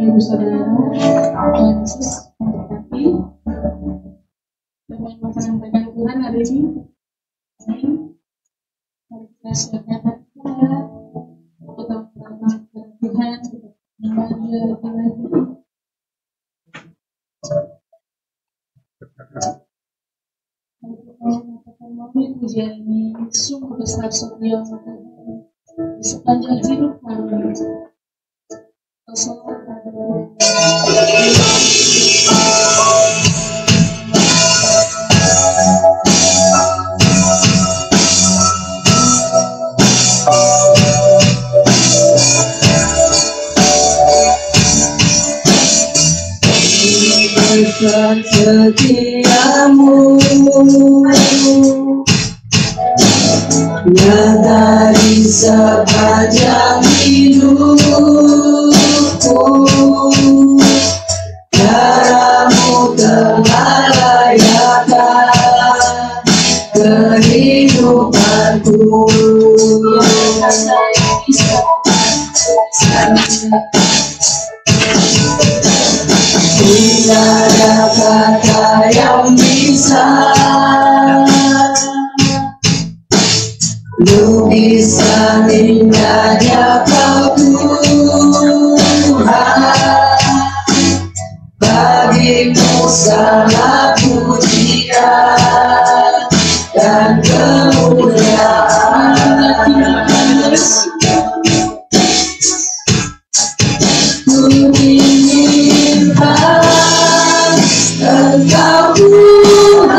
Ibu Saudara, Tuhan Yesus memberkati. Dengan menyampaikan Tuhan hari ini, mari kita siapkan hati kita, pertama Tuhan, menyembah Dia lebih lagi. Momen pujian ini sungguh besar setia di sepanjang hidup kami. Besar setiamu nyata di sepanjang hidupku, darahmu telah layakan kehidupanku. Tidak ada kata yang bisa lukisan indahnya Kau Tuhan, bagimu segala pujian dan kemuliaan. Ku inginkan Engkau Tuhan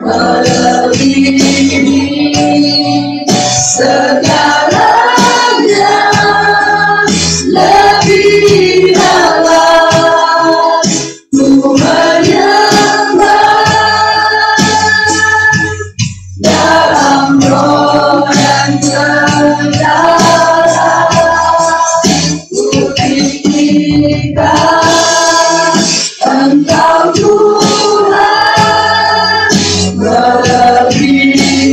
melebihi segalanya, lebih dalam ku menyembah dalam roh dan kebenaran. Ku inginkan Engkau Tuhan melebihi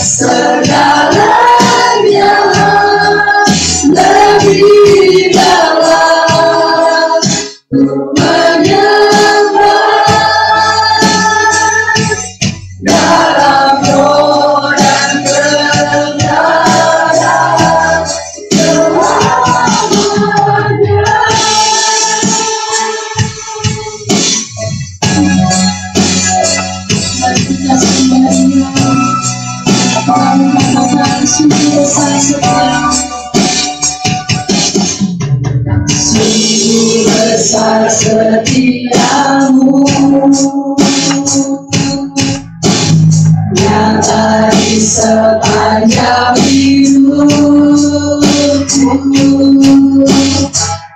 segalanya, lebih dalam ku menyembah dalam roh dan kebenaran. Sungguh besar setiamu, nyata di sepanjang hidupku,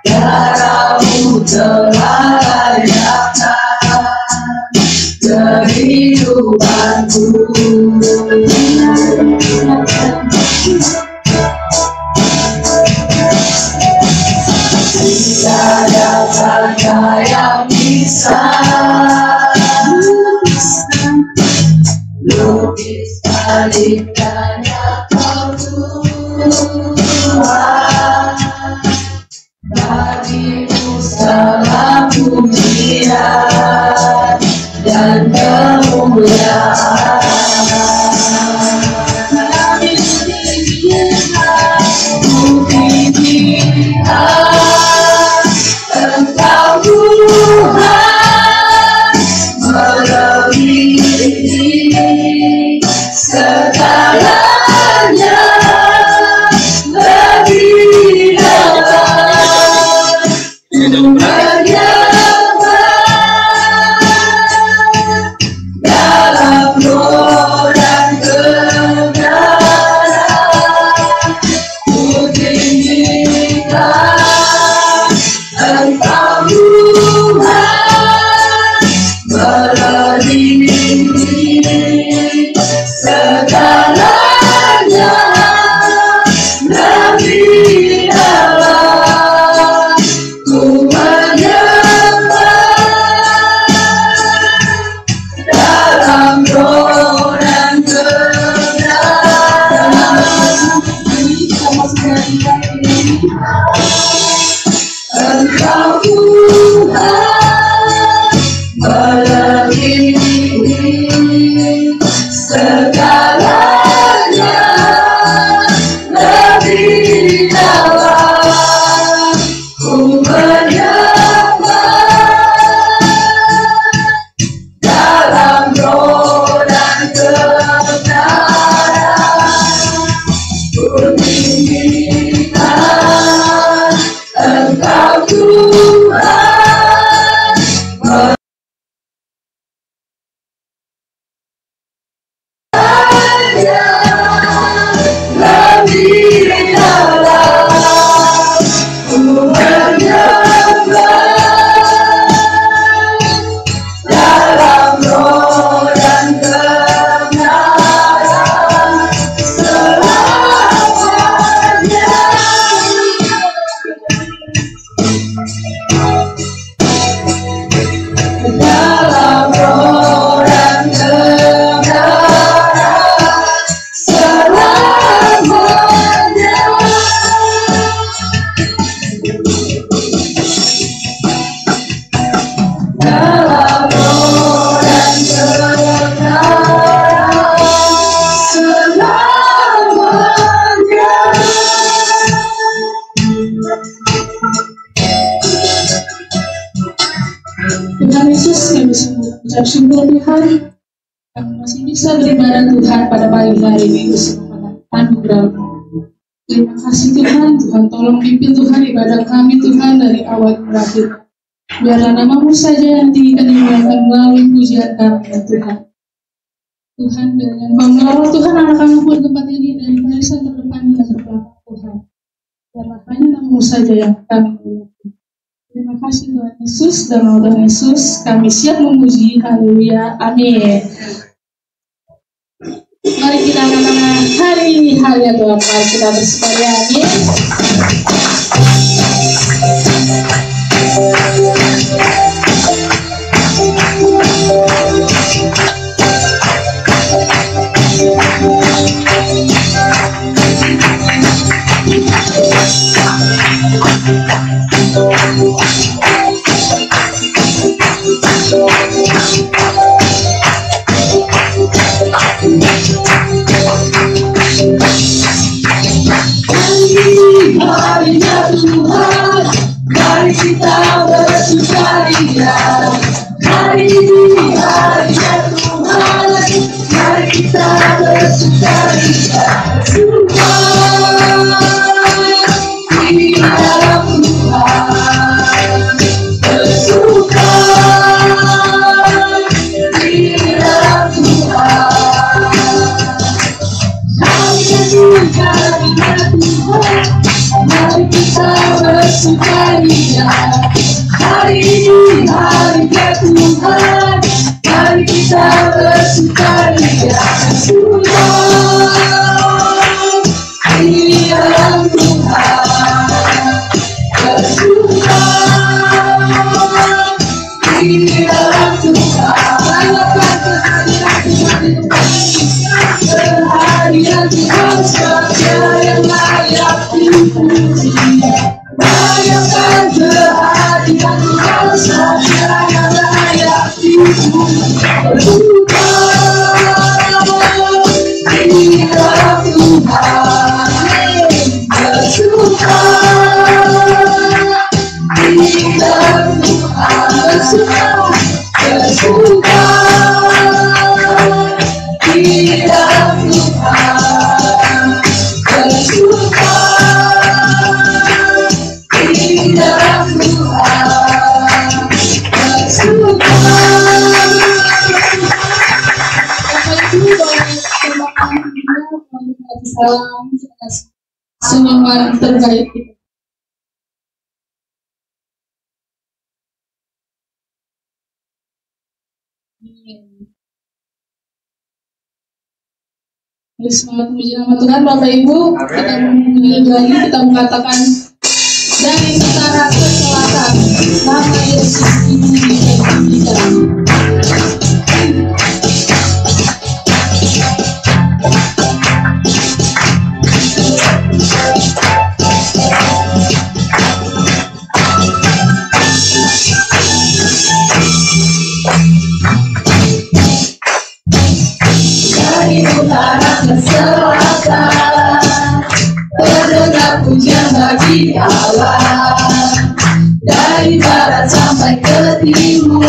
darahmu telah layakan kehidupanku. Tidak ada kata yang bisa lukiskan indahnya Kau Tuhan, bagimu segala pujian dan kemuliaan. Engkau Tuhan melebihi segalanya, lebih dalam menyembah dalam roh dan kebenaran. Ku tinggikan Engkau Tuhan melebihi segalanya, lebih dalam ku menyembah dalam roh dan kebenaran. melebihi segalanya, lebih dalam ku menyembah dalam roh dan kebenaran. Ku tinggikan Engkau Tuhan, lebih dalam ku menyembah dalam roh dan kebenaran selamanya. Dalam roh dan kebenaran selamanya. Dalam roh dan kebenaran selamanya. Tuhan Yesus, kami mengucap syukur Tuhan, kami masih bisa beribadah Tuhan pada pagi hari ini pada anugerah-Mu. Terima kasih Tuhan, Tuhan tolong pimpin Tuhan ibadah kami Tuhan dari awal berakhir. Biarlah nama-Mu saja yang tinggikan dimuliakan melalui pujian kami ya Tuhan. Tuhan dengan mengawal Tuhan anak-anak pun tempat ini dari barisan terdepan hingga terbelakang Tuhan. Biarlah hanya nama-Mu saja yang kami muliakan. Terima kasih Tuhan Yesus, dan Tuhan Yesus kami siap memuji. Haleluya, amin. Mari kita anak-anak hari ini haleluya Tuhan, mari kita berseparia, amin. Harinya Tuhan, mari kita bersukaria. Hari ini harinya Tuhan, mari kita bersukaria. Tuhan di dalam Tuhan, bersuka di dalam Tuhan. Harinya Tuhan, mari kita bersukaria. Hari ini harinya Tuhan, mari kita bersukaria. Tuhan di dalam Tuhan, bersuka di dalam Tuhan. Kehadiran Tuhan saja yang layak dipuji. Bayangkan kehadiran Tuhan saja yang layak dipuji. Bersuka di dalam Tuhan, bersuka di dalam Tuhan, bersuka di dalam Tuhan, bersuka di dalam Tuhan, bersuka. Bapak Ibu boleh termakan juga, boleh kasih salam, senyuman terkait kita. Mari semangat memuji nama Tuhan Bapak Ibu. Kita menyanyi lagi, kita mengatakan dari utara ke selatan, nama Yesus ini ditinggikan. barat sampai ke timur.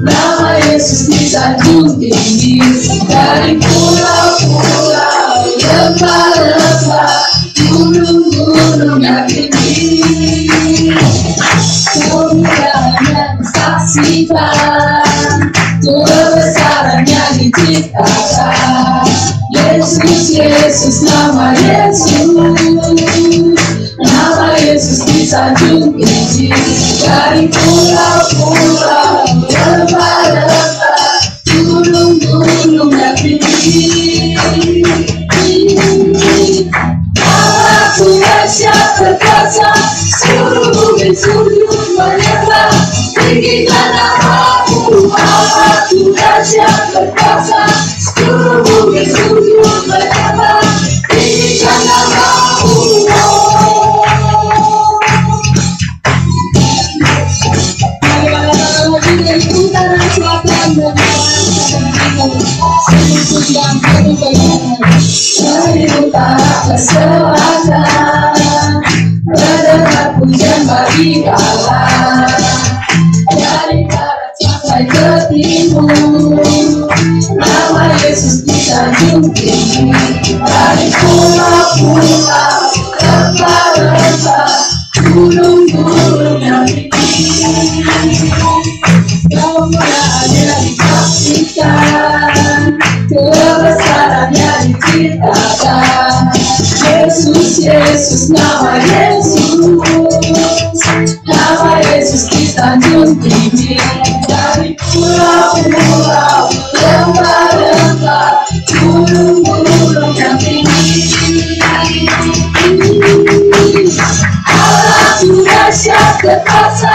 Nama Yesus disanjung tinggi, dari pulau-pulau, lembah-lembah, gunung-gunung yang tinggi. Kemuliaannya disaksikan, kebesarannya diciptakan. Yesus, Yesus, nama Yesus. Nama Yesus disanjung tinggi, dari pulau-pulau, lembah-lembah, gunung-gunung yang tinggi. Allahku dahsyat perkasa, seluruh bumi sujud menyembah, tinggikan namamu. Allahku dahsyat perkasa, seluruh bumi sujud menyembah, tinggikan namamu. Dari utara, selatan, dan barat, seluruh yang berbahagia. Dari utara ke selatan, terdengar pujian bagi Allah. Dari barat sampai ke timur, nama Yesus disanjung tinggi. Dari pulau-pulau, lembah-lembah, gunung-gunung yang tinggi. Kemuliaannya disaksikan, kebesarannya diciptakan. Yesus, Yesus, nama Yesus. Nama Yesus disanjung tinggi, dari pulau-pulau, lembah-lembah, gunung-gunung yang tinggi. Allahku dahsyat perkasa,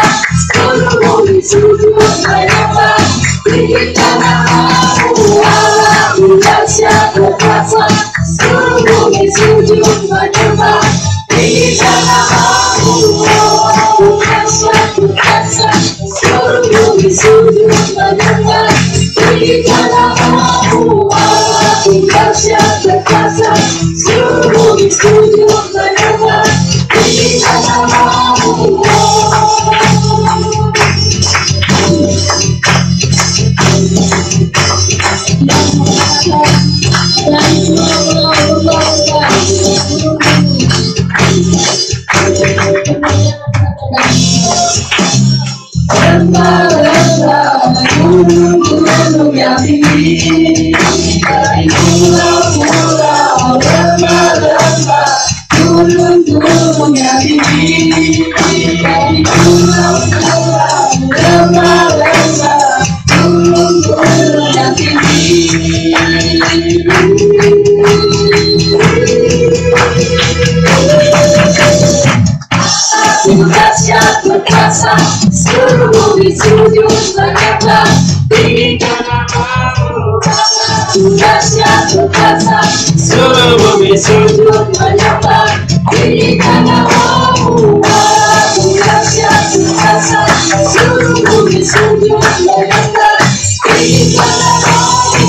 seluruh bumi sujud menyembah, tinggikan namamu. Allahku dahsyat perkasa, seluruh bumi sujud menyembah, tinggikan namamu. Allahku dahsyat perkasa, seluruh bumi sujud menyembah, tinggikan namamu. Allahku dahsyat perkasa, seluruh bumi sujud menyembah, tinggikan namamu. Lembah-lembah, gunung-gunung yang tinggi. Dari pulau-pulau, lembah-lembah, gunung-gunung yang tinggi. Dari pulau-pulau, lembah-lembah, gunung-gunung yang tinggi. Aku dahsyat perkasa, seluruh bumi sujud menyembah, tinggikan namamu. Aku dahsyat perkasa, seluruh bumi sujud menyembah, tinggikan namamu. Aku dahsyat perkasa, seluruh bumi sujud menyembah, tinggikan namamu.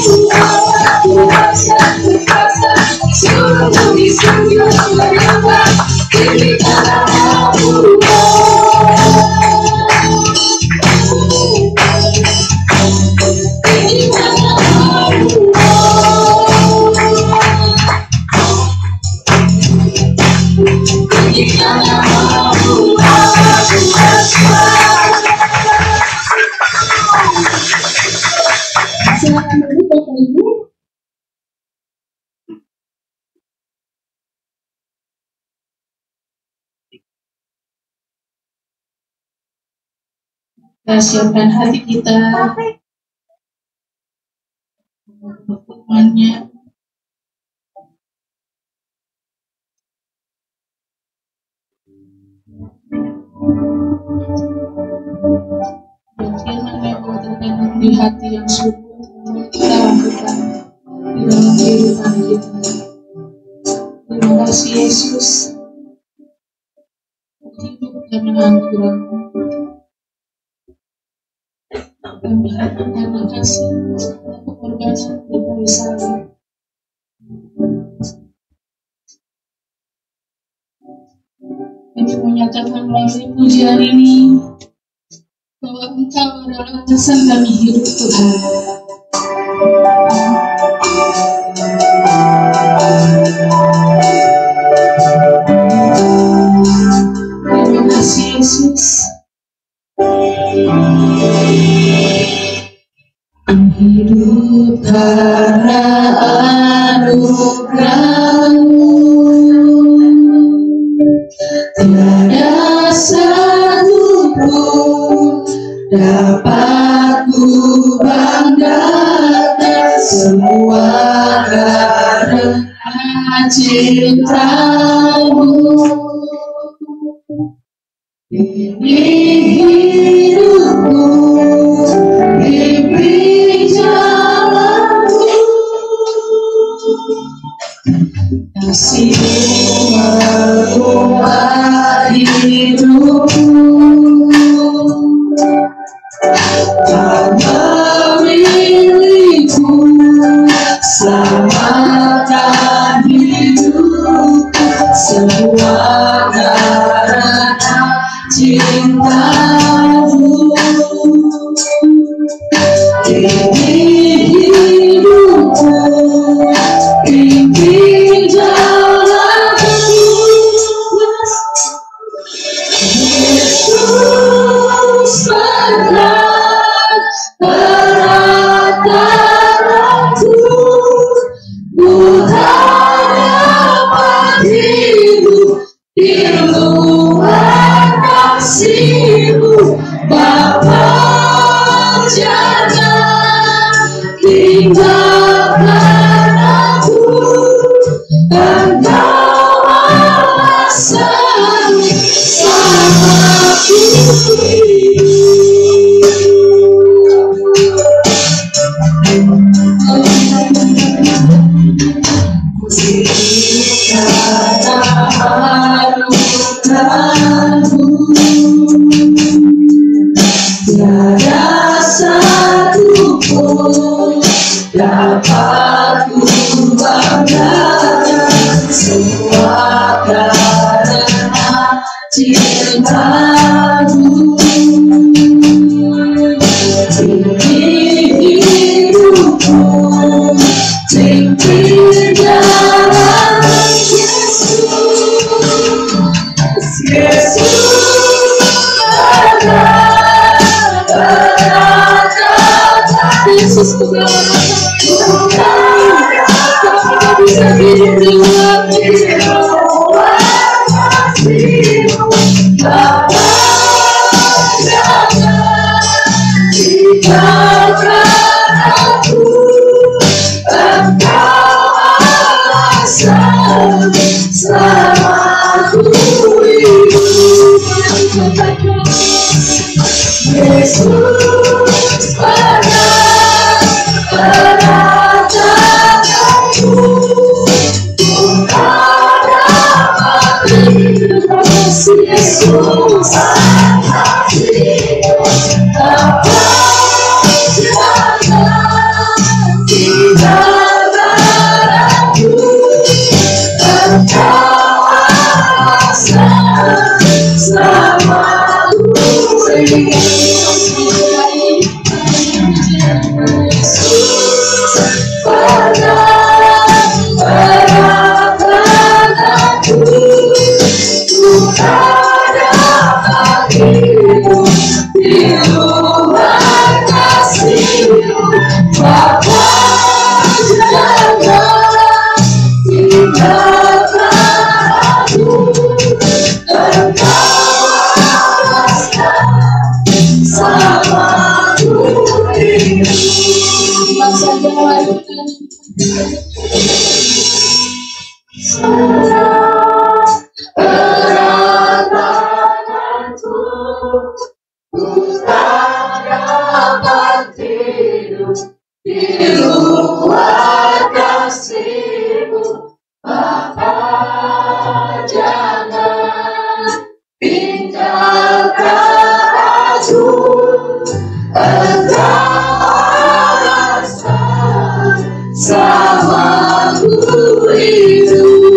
Aku dahsyat perkasa, seluruh bumi sujud menyembah, tinggikan namamu. Silakan dulu Bapak Ibu. Kita siapkan hati kita untuk firman-Nya. Dan firman-Nya bahwa terkandung di hati yang subur kita lakukan di dalam kehidupan kita. Terima kasih Yesus untuk hidup dan anugerah-Mu. Kami karena kasih dan pengorbanan dari salah. Kami menyatakan melalui pujian ini bahwa Engkau adalah alasan kami hidup, Tuhan. Terima kasih Yesus. Hidup karena anugerah-Mu, tiada satu pun dapat ku banggakan, semua karena cinta-Mu. Ini hidupku, mimpi jalanku, kasih-Mu merubah hidupku. Kau memilihku, selamatkan hidupku, semua karena cinta-Mu. Ini hidupku, mimpi jalanku, Yesus berat darahku, ku tak dapat hidup di luar kasih-Mu, Bapa. Jangan tinggalkan aku, Engkau alasan selamatku. Tiada satu pun dapat ku banggakan, semua karena cinta-Mu. Ini hidupku, mimpi jalan Yesus, Yesus ada. Yesus Tuhan, kita bisa hidup di luar kasih-Mu, Bapa. Jangan tinggalkan aku, Engkau alasan selamatku hidup. Yesus berat darahku, ku tak dapat hidup. Yesus kasih-Mu, Bapa. Jangan tinggalkan aku, Engkau alasan selamatku hidup. Yesus berat darahku, ku tak dapat hidup di luar kasih-Mu, Bapa. Jangan tinggalkan aku, Engkau alasan selamatku hidup. Masa jalan berat darahku, ku tak dapat hidup di luar kasih-Mu, Bapa. Jangan tinggalkan aku, Engkau alasan selamatku hidup.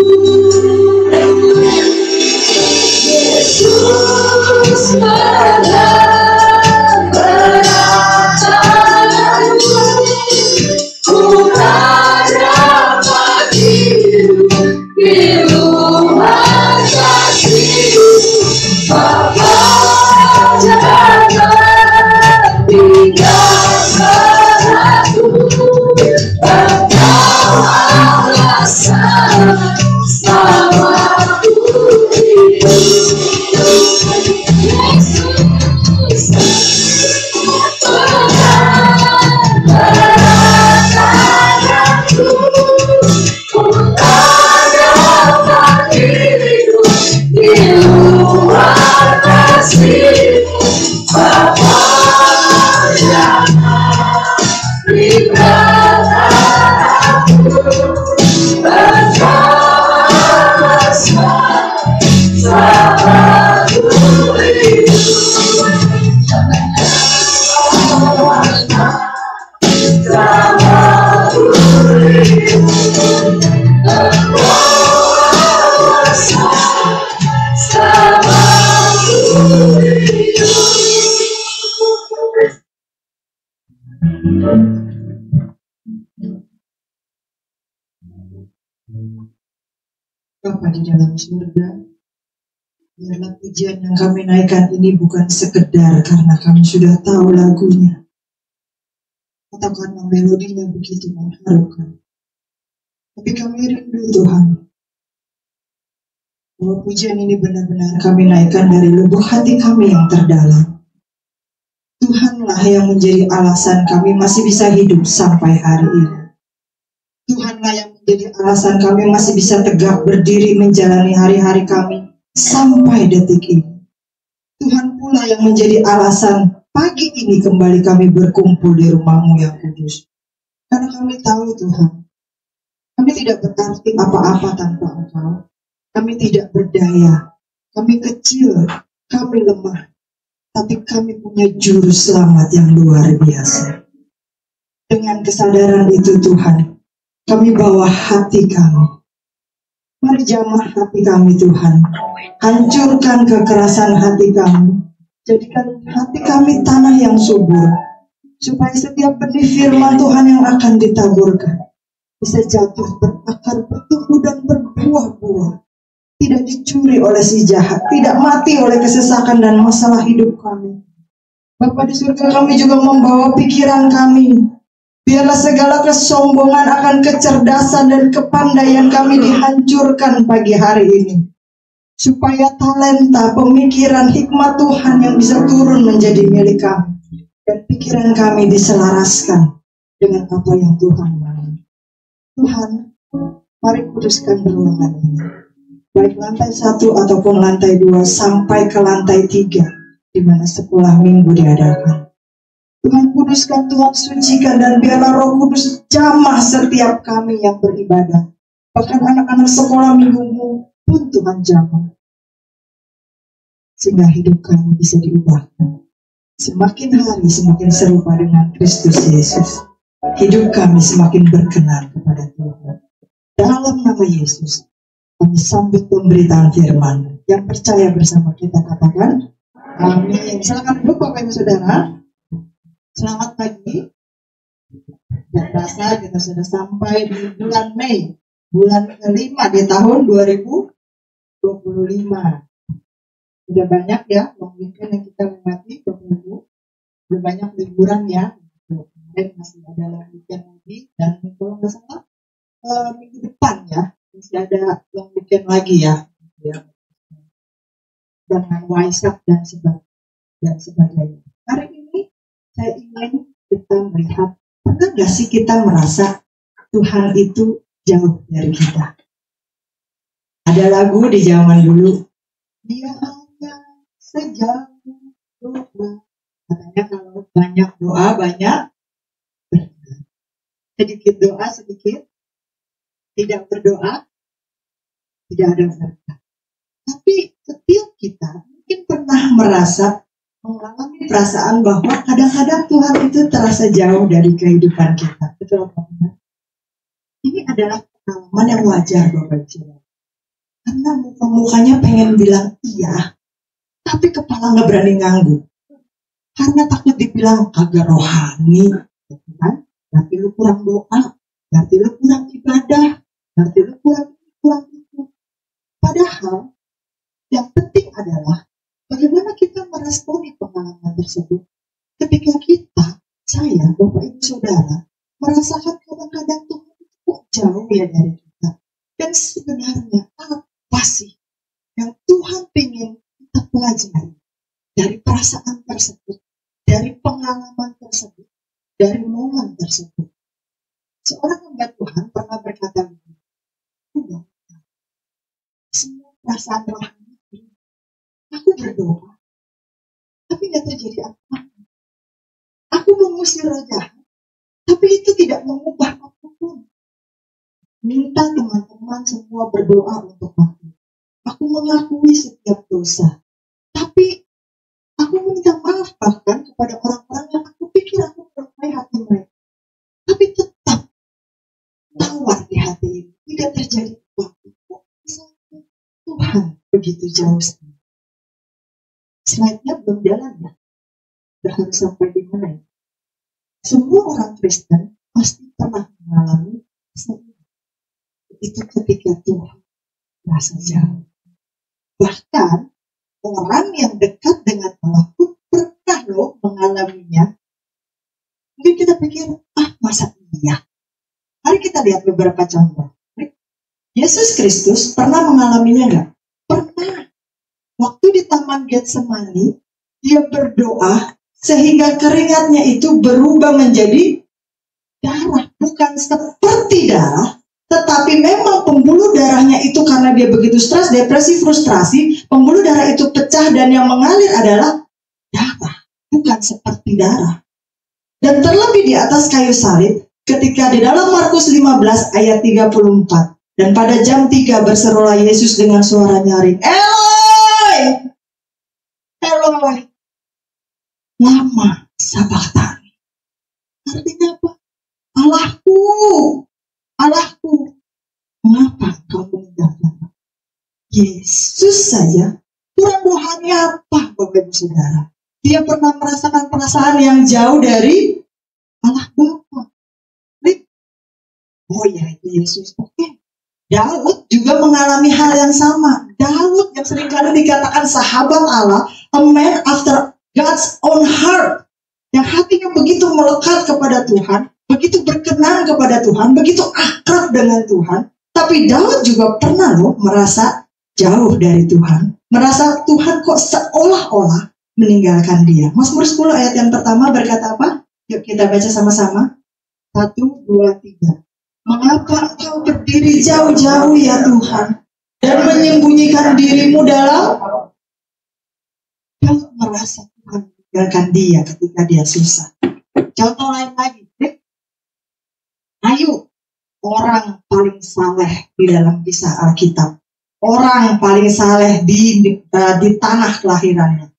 Yesus berat Bapa di dalam surga, biarlah pujian yang kami naikkan ini bukan sekedar karena kami sudah tahu lagunya, atau karena melodinya begitu mengharukan. Tapi kami rindu Tuhan, bahwa pujian ini benar-benar kami naikkan dari lubuk hati kami yang terdalam. Tuhanlah yang menjadi alasan kami masih bisa hidup sampai hari ini. Tuhanlah yang menjadi alasan kami masih bisa tegak berdiri menjalani hari-hari kami sampai detik ini. Tuhan pula yang menjadi alasan pagi ini kembali kami berkumpul di rumah-Mu yang kudus. Karena kami tahu Tuhan, kami tidak berarti apa-apa tanpa Engkau. Kami tidak berdaya, kami kecil, kami lemah. Tapi kami punya juru selamat yang luar biasa. Dengan kesadaran itu Tuhan, kami bawa hati kami. Mari jamah hati kami Tuhan. Hancurkan kekerasan hati kami. Jadikan hati kami tanah yang subur. Supaya setiap benih firman Tuhan yang akan ditaburkan bisa jatuh, berakar, bertumbuh dan berbuah-buah. Tidak dicuri oleh si jahat. Tidak mati oleh kesesakan dan masalah hidup kami. Bapa di surga, kami juga membawa pikiran kami. Biarlah segala kesombongan akan kecerdasan dan kepandaian kami dihancurkan pagi hari ini. Supaya talenta, pemikiran, hikmat Tuhan yang bisa turun menjadi milik kami. Dan pikiran kami diselaraskan dengan apa yang Tuhan mau. Tuhan, mari kuduskan ruangan ini. Baik lantai 1 ataupun lantai 2 sampai ke lantai 3. Di mana sekolah minggu diadakan. Tuhan kuduskan, Tuhan sucikan, dan biarlah Roh Kudus jamah setiap kami yang beribadah. Bahkan anak-anak sekolah minggu pun Tuhan jamah. Sehingga hidup kami bisa diubahkan. Semakin hari semakin serupa dengan Kristus Yesus. Hidup kami semakin berkenan kepada Tuhan. Dalam nama Yesus, kami sambut pemberitaan firman. Yang percaya bersama kita katakan, amin. Silakan duduk Bapak Ibu Saudara. Selamat pagi. Dan rasa kita sudah sampai di bulan Mei, bulan kelima di tahun 2025. Sudah banyak ya long weekend yang kita lewati, Bapak Ibu. Sudah banyak liburan ya. Kemarin masih ada long weekend lagi, dan kalau nggak salah minggu depan ya masih ada long weekend lagi ya. Dengan Waisak dan sebagainya. Hari ini saya ingin kita melihat, pernah gak sih kita merasa Tuhan itu jauh dari kita? Ada lagu di zaman dulu, dia hanya sejauh doa. Katanya kalau banyak doa, banyak berdoa. Sedikit doa, sedikit tidak berdoa, tidak ada berkat. Tapi setiap kita mungkin pernah mengalami perasaan bahwa kadang-kadang Tuhan itu terasa jauh dari kehidupan kita. Betul apa benar? Ini adalah pengalaman yang wajar Bapak Ibu. Karena muka-mukanya pengen bilang iya, tapi kepala nggak berani ngangguk. Karena takut dibilang agak rohani, kan? Berarti lu kurang doa, berarti lu kurang ibadah, berarti lu kurang itu. Padahal yang penting adalah bagaimana kita meresponi pengalaman tersebut. Ketika kita, saya, Bapak Ibu Saudara, merasakan kadang-kadang Tuhan itu jauh ya dari kita. Dan sebenarnya apa sih yang Tuhan ingin kita pelajari dari perasaan tersebut, dari pengalaman tersebut, dari momen tersebut. Seorang hamba Tuhan pernah berkata begini, semua perasaan rohani aku berdoa, tapi tidak terjadi apa-apa. Aku mengusir roh jahat, tapi itu tidak mengubah apapun. Minta teman-teman semua berdoa untuk aku. Aku mengakui setiap dosa, tapi aku minta maaf bahkan kepada orang-orang yang aku pikir aku melukai hati mereka. Tapi tetap tawar di hati ini, tidak terjadi apa-apa. Tuhan begitu jauh sekali. Slide-nya belum jalan ya. Sudah harus sampai di mana ya? Semua orang Kristen pasti pernah mengalami itu ketika Tuhan merasa jauh. Bahkan orang yang dekat dengan Allah pun pernah loh mengalaminya. Mungkin kita pikir, masa iya? Mari kita lihat beberapa contoh. Yesus Kristus pernah mengalaminya enggak? Pernah. Waktu di Taman Getsemani, dia berdoa sehingga keringatnya itu berubah menjadi darah. Bukan seperti darah, tetapi memang pembuluh darahnya itu karena dia begitu stres, depresi, frustrasi, pembuluh darah itu pecah dan yang mengalir adalah darah, bukan seperti darah. Dan terlebih di atas kayu salib, ketika di dalam Markus 15 ayat 34, dan pada jam 3 berserulah Yesus dengan suara nyaring, Eloi, Eloi, lama sabachthani. Artinya apa? Allahku, Allahku, mengapa kau meninggalkan? Yesus saja kurang rohani apa, Bapak Ibu Saudara? Dia pernah merasakan perasaan yang jauh dari Allah Bapa. Oh ya, itu Yesus. Oke. Daud juga mengalami hal yang sama. Daud yang seringkali dikatakan sahabat Allah, a man after God's own heart, yang hatinya begitu melekat kepada Tuhan, begitu berkenan kepada Tuhan, begitu akrab dengan Tuhan. Tapi Daud juga pernah loh merasa jauh dari Tuhan, merasa Tuhan kok seolah-olah meninggalkan dia. Mazmur 10 ayat yang pertama berkata apa? Yuk kita baca sama-sama. 1, 2, 3. Mengapa engkau berdiri jauh-jauh ya Tuhan, dan menyembunyikan dirimu dalam? Daud merasa Tuhan meninggalkan dia ketika dia susah. Contoh lain lagi. Ayo, orang paling saleh di dalam kisah Alkitab, orang paling saleh di tanah kelahirannya.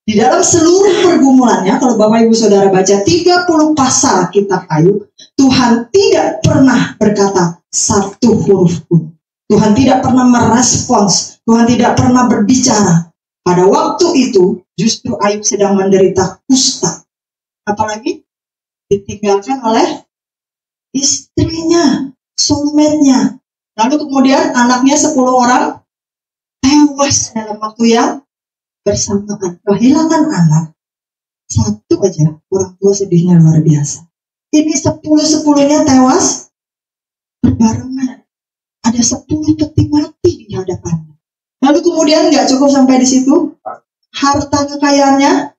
Di dalam seluruh pergumulannya, kalau Bapak Ibu Saudara baca 30 pasal kitab Ayub, Tuhan tidak pernah berkata satu huruf pun. Tuhan tidak pernah merespons, Tuhan tidak pernah berbicara. Pada waktu itu, justru Ayub sedang menderita kusta. Apalagi ditinggalkan oleh istrinya, soulmate-nya. Lalu kemudian anaknya 10 orang tewas dalam waktu yang bersamaan. Kehilangan anak satu aja, orang tua sedihnya luar biasa. Ini 10-10-nya tewas berbarengan. Ada 10 peti mati di hadapannya. Lalu kemudian nggak cukup sampai di situ, harta kekayaannya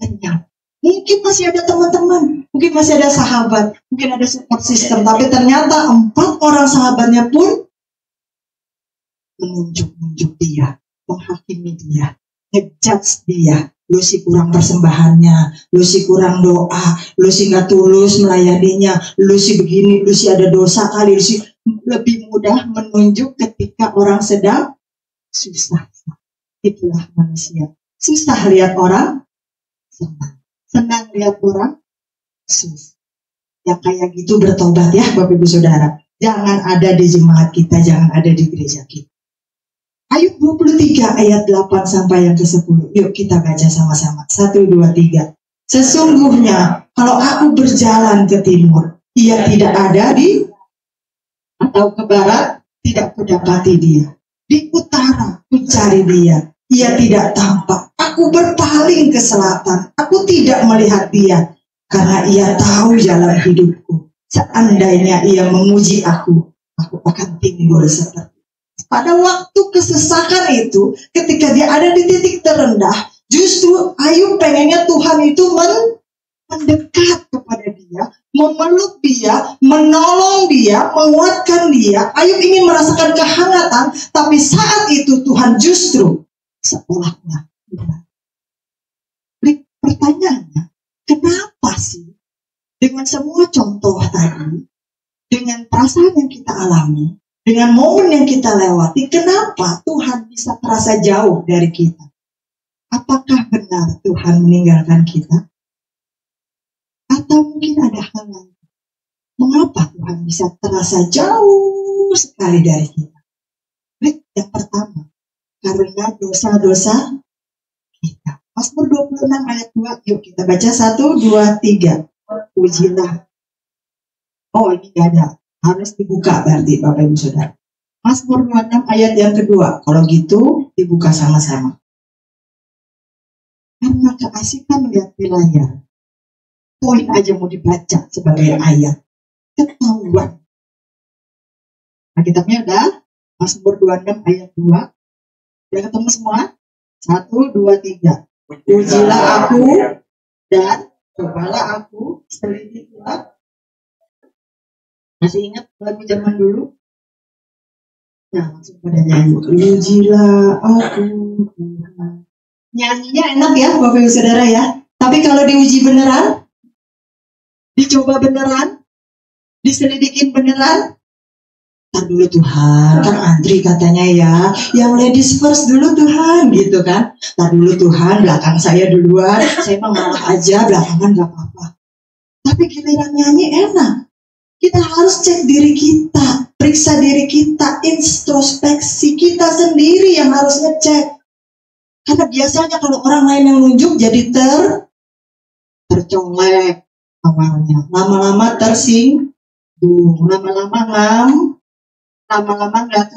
lenyap. Mungkin masih ada teman-teman, mungkin masih ada sahabat, mungkin ada support system, tapi ternyata 4 orang sahabatnya pun menunjuk-nunjuk dia, menghakimi dia, ngejudge dia. Lu sih kurang persembahannya, lu sih kurang doa, lu sih gak tulus melayaninya, lu sih begini, lu sih ada dosa kali, lu sih. Lebih mudah menunjuk ketika orang sedang susah. Itulah manusia. Susah lihat orang senang, senang lihat orang susah. Yang kayak gitu bertobat ya Bapak Ibu Saudara. Jangan ada di jemaat kita, jangan ada di gereja kita. Ayub 23 ayat 8 sampai yang ke-10. Yuk kita baca sama-sama. 1, 2, 3. Sesungguhnya kalau aku berjalan ke timur, ia tidak ada di, atau ke barat, tidak kudapati dia. Di utara ku cari dia, ia tidak tampak. Aku berpaling ke selatan, aku tidak melihat dia, karena ia tahu jalan hidupku. Seandainya ia memuji aku akan timbul seperti. Pada waktu kesesakan itu, ketika dia ada di titik terendah, justru Ayub pengennya Tuhan itu mendekat kepada dia, memeluk dia, menolong dia, menguatkan dia. Ayub ingin merasakan kehangatan, tapi saat itu Tuhan justru seolah-olah. Pertanyaannya, kenapa sih dengan semua contoh tadi, dengan perasaan yang kita alami, dengan momen yang kita lewati, kenapa Tuhan bisa terasa jauh dari kita? Apakah benar Tuhan meninggalkan kita? Atau mungkin ada hal lain? Mengapa Tuhan bisa terasa jauh sekali dari kita? Yang pertama, karena dosa-dosa kita. Mazmur 26 ayat 2, yuk kita baca 1, 2, 3. Pujilah. Oh ini gak ada. Harus dibuka berarti Bapak Ibu Saudara. Mazmur 26 ayat yang kedua. Kalau gitu dibuka sama-sama. Karena keasikan lihat di layar, poin aja mau dibaca sebagai ayat, ketahuan. Nah, kitabnya ada Mazmur 26 ayat 2. Udah ketemu semua? 1, 2, 3. Ujilah aku dan cobalah aku, selidikilah. Masih ingat lagu zaman dulu? Nah, langsung pada nyanyi. Ujilah aku. Nyanyinya enak ya Bapak Ibu Saudara ya. Tapi kalau diuji beneran, dicoba beneran, diselidikin beneran, tar dulu Tuhan, kan antri katanya ya, yang ladies first dulu Tuhan, gitu kan. Tar dulu Tuhan, belakang saya duluan, saya mah ngalah aja, belakangan gak apa-apa. Tapi giliran nyanyi enak. Kita harus cek diri kita, periksa diri kita, introspeksi kita sendiri yang harus ngecek. Karena biasanya kalau orang lain yang nunjuk jadi tercolek awalnya, lama-lama tersinggung, lama-lama nggak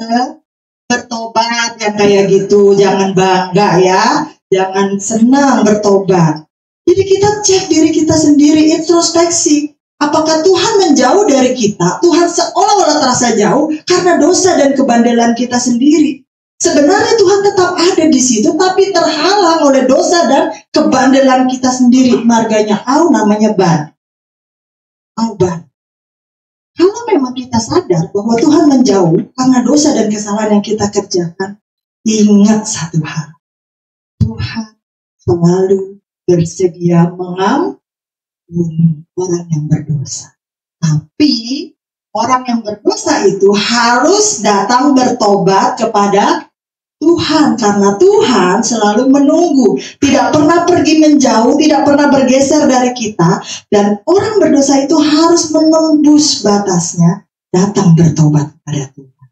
bertobat yang kayak gitu. Jangan bangga ya, jangan senang bertobat. Jadi kita cek diri kita sendiri, introspeksi. Apakah Tuhan menjauh dari kita? Tuhan seolah-olah terasa jauh karena dosa dan kebandelan kita sendiri. Sebenarnya Tuhan tetap ada di situ, tapi terhalang oleh dosa dan kebandelan kita sendiri. Marganya namanya ban. Ban. Kalau memang kita sadar bahwa Tuhan menjauh karena dosa dan kesalahan yang kita kerjakan, ingat satu hal. Tuhan selalu bersedia mengampuni orang yang berdosa. Tapi orang yang berdosa itu harus datang bertobat kepada Tuhan, karena Tuhan selalu menunggu, tidak pernah pergi menjauh, tidak pernah bergeser dari kita, dan orang berdosa itu harus menembus batasnya, datang bertobat kepada Tuhan.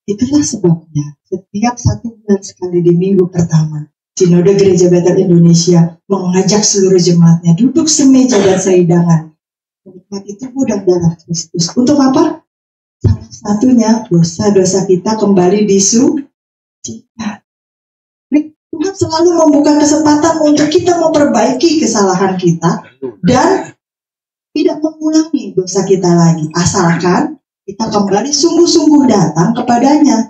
Itulah sebabnya setiap 1 bulan sekali di minggu pertama, Sinode Gereja Bethel Indonesia mengajak seluruh jemaatnya duduk semeja dan sehidangan, menikmati tubuh dan darah Kristus. Untuk apa? Salah satunya dosa-dosa kita kembali disucikan. Tuhan selalu membuka kesempatan untuk kita memperbaiki kesalahan kita dan tidak mengulangi dosa kita lagi, asalkan kita kembali sungguh-sungguh datang kepadanya.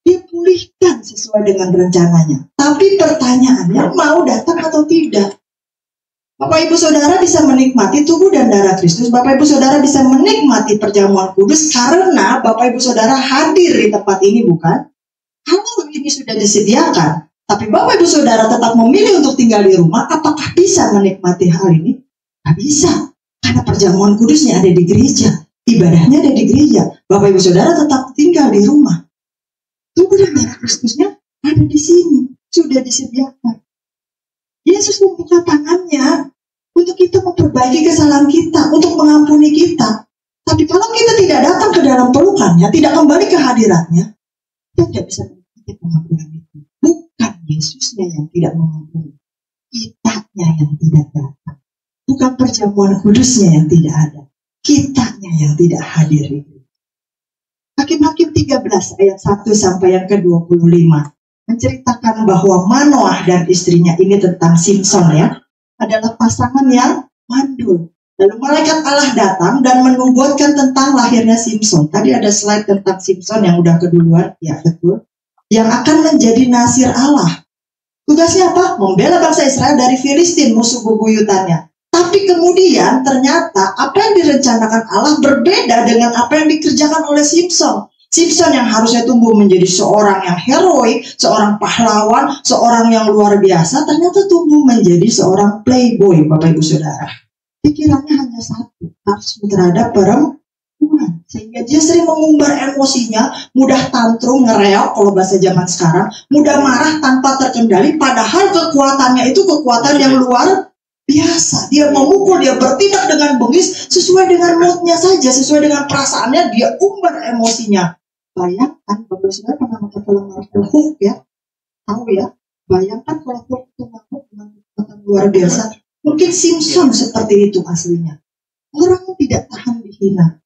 Dia pulihkan sesuai dengan rencananya. Tapi pertanyaannya, mau datang atau tidak? Bapak Ibu Saudara bisa menikmati tubuh dan darah Kristus. Bapak Ibu Saudara bisa menikmati perjamuan kudus karena Bapak Ibu Saudara hadir di tempat ini, bukan? Kalau ini sudah disediakan, tapi Bapak Ibu Saudara tetap memilih untuk tinggal di rumah, apakah bisa menikmati hal ini? Tidak bisa, karena perjamuan kudusnya ada di gereja, ibadahnya ada di gereja. Bapak Ibu Saudara tetap tinggal di rumah. Tubuh dan darah Kristusnya ada di sini, sudah disediakan. Yesus membuka tangannya untuk kita memperbaiki kesalahan kita, untuk mengampuni kita. Tapi kalau kita tidak datang ke dalam pelukannya, tidak kembali ke hadiratnya, kita tidak bisa menikmati pengampunan itu. Bukan Yesusnya yang tidak mengampuni, kitanya yang tidak datang. Bukan perjamuan kudusnya yang tidak ada, kitanya yang tidak hadir itu. Hakim-Hakim 13 ayat 1 sampai yang ke-25 menceritakan bahwa Manoah dan istrinya, ini tentang Simson ya, adalah pasangan yang mandul. Lalu malaikat Allah datang dan menubuatkan tentang lahirnya Simson. Tadi ada slide tentang Simson yang udah keduluan, ya betul. Yang akan menjadi nasir Allah. Tugasnya apa? Membela bangsa Israel dari Filistin, musuh bebuyutannya. Tapi kemudian ternyata apa yang direncanakan Allah berbeda dengan apa yang dikerjakan oleh Simson. Simson yang harusnya tumbuh menjadi seorang yang heroik, seorang pahlawan, seorang yang luar biasa, ternyata tumbuh menjadi seorang playboy, Bapak Ibu Saudara. Pikirannya hanya satu, nafsu terhadap perempuan. Sehingga dia sering mengumbar emosinya, mudah tantrum, ngereok kalau bahasa zaman sekarang, mudah marah tanpa terkendali, padahal kekuatannya itu kekuatan yang luar biasa. Dia memukul, dia bertindak dengan bengis, sesuai dengan moodnya saja, sesuai dengan perasaannya, dia umbar emosinya. Bayangkan, Bapak Saudara pernah nonton film Hook ya? Tahu ya? Bayangkan kalau Hook itu mampu dengan kekuatan luar biasa. Mungkin Simpson seperti itu aslinya. Orang tidak tahan dihina.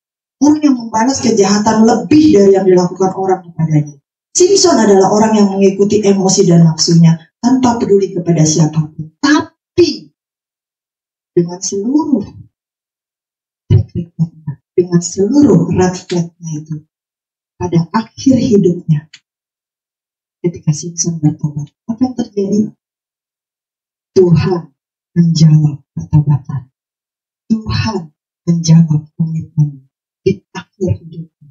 Orang yang membalas kejahatan lebih dari yang dilakukan orang kepadanya. Simpson adalah orang yang mengikuti emosi dan nafsunya tanpa peduli kepada siapapun. Tapi dengan seluruh dengan seluruh red flag-nya itu, pada akhir hidupnya, ketika Simpson bertobat, apa yang terjadi? Tuhan menjawab pertobatan. Tuhan menjawab komitmen di akhir hidupnya.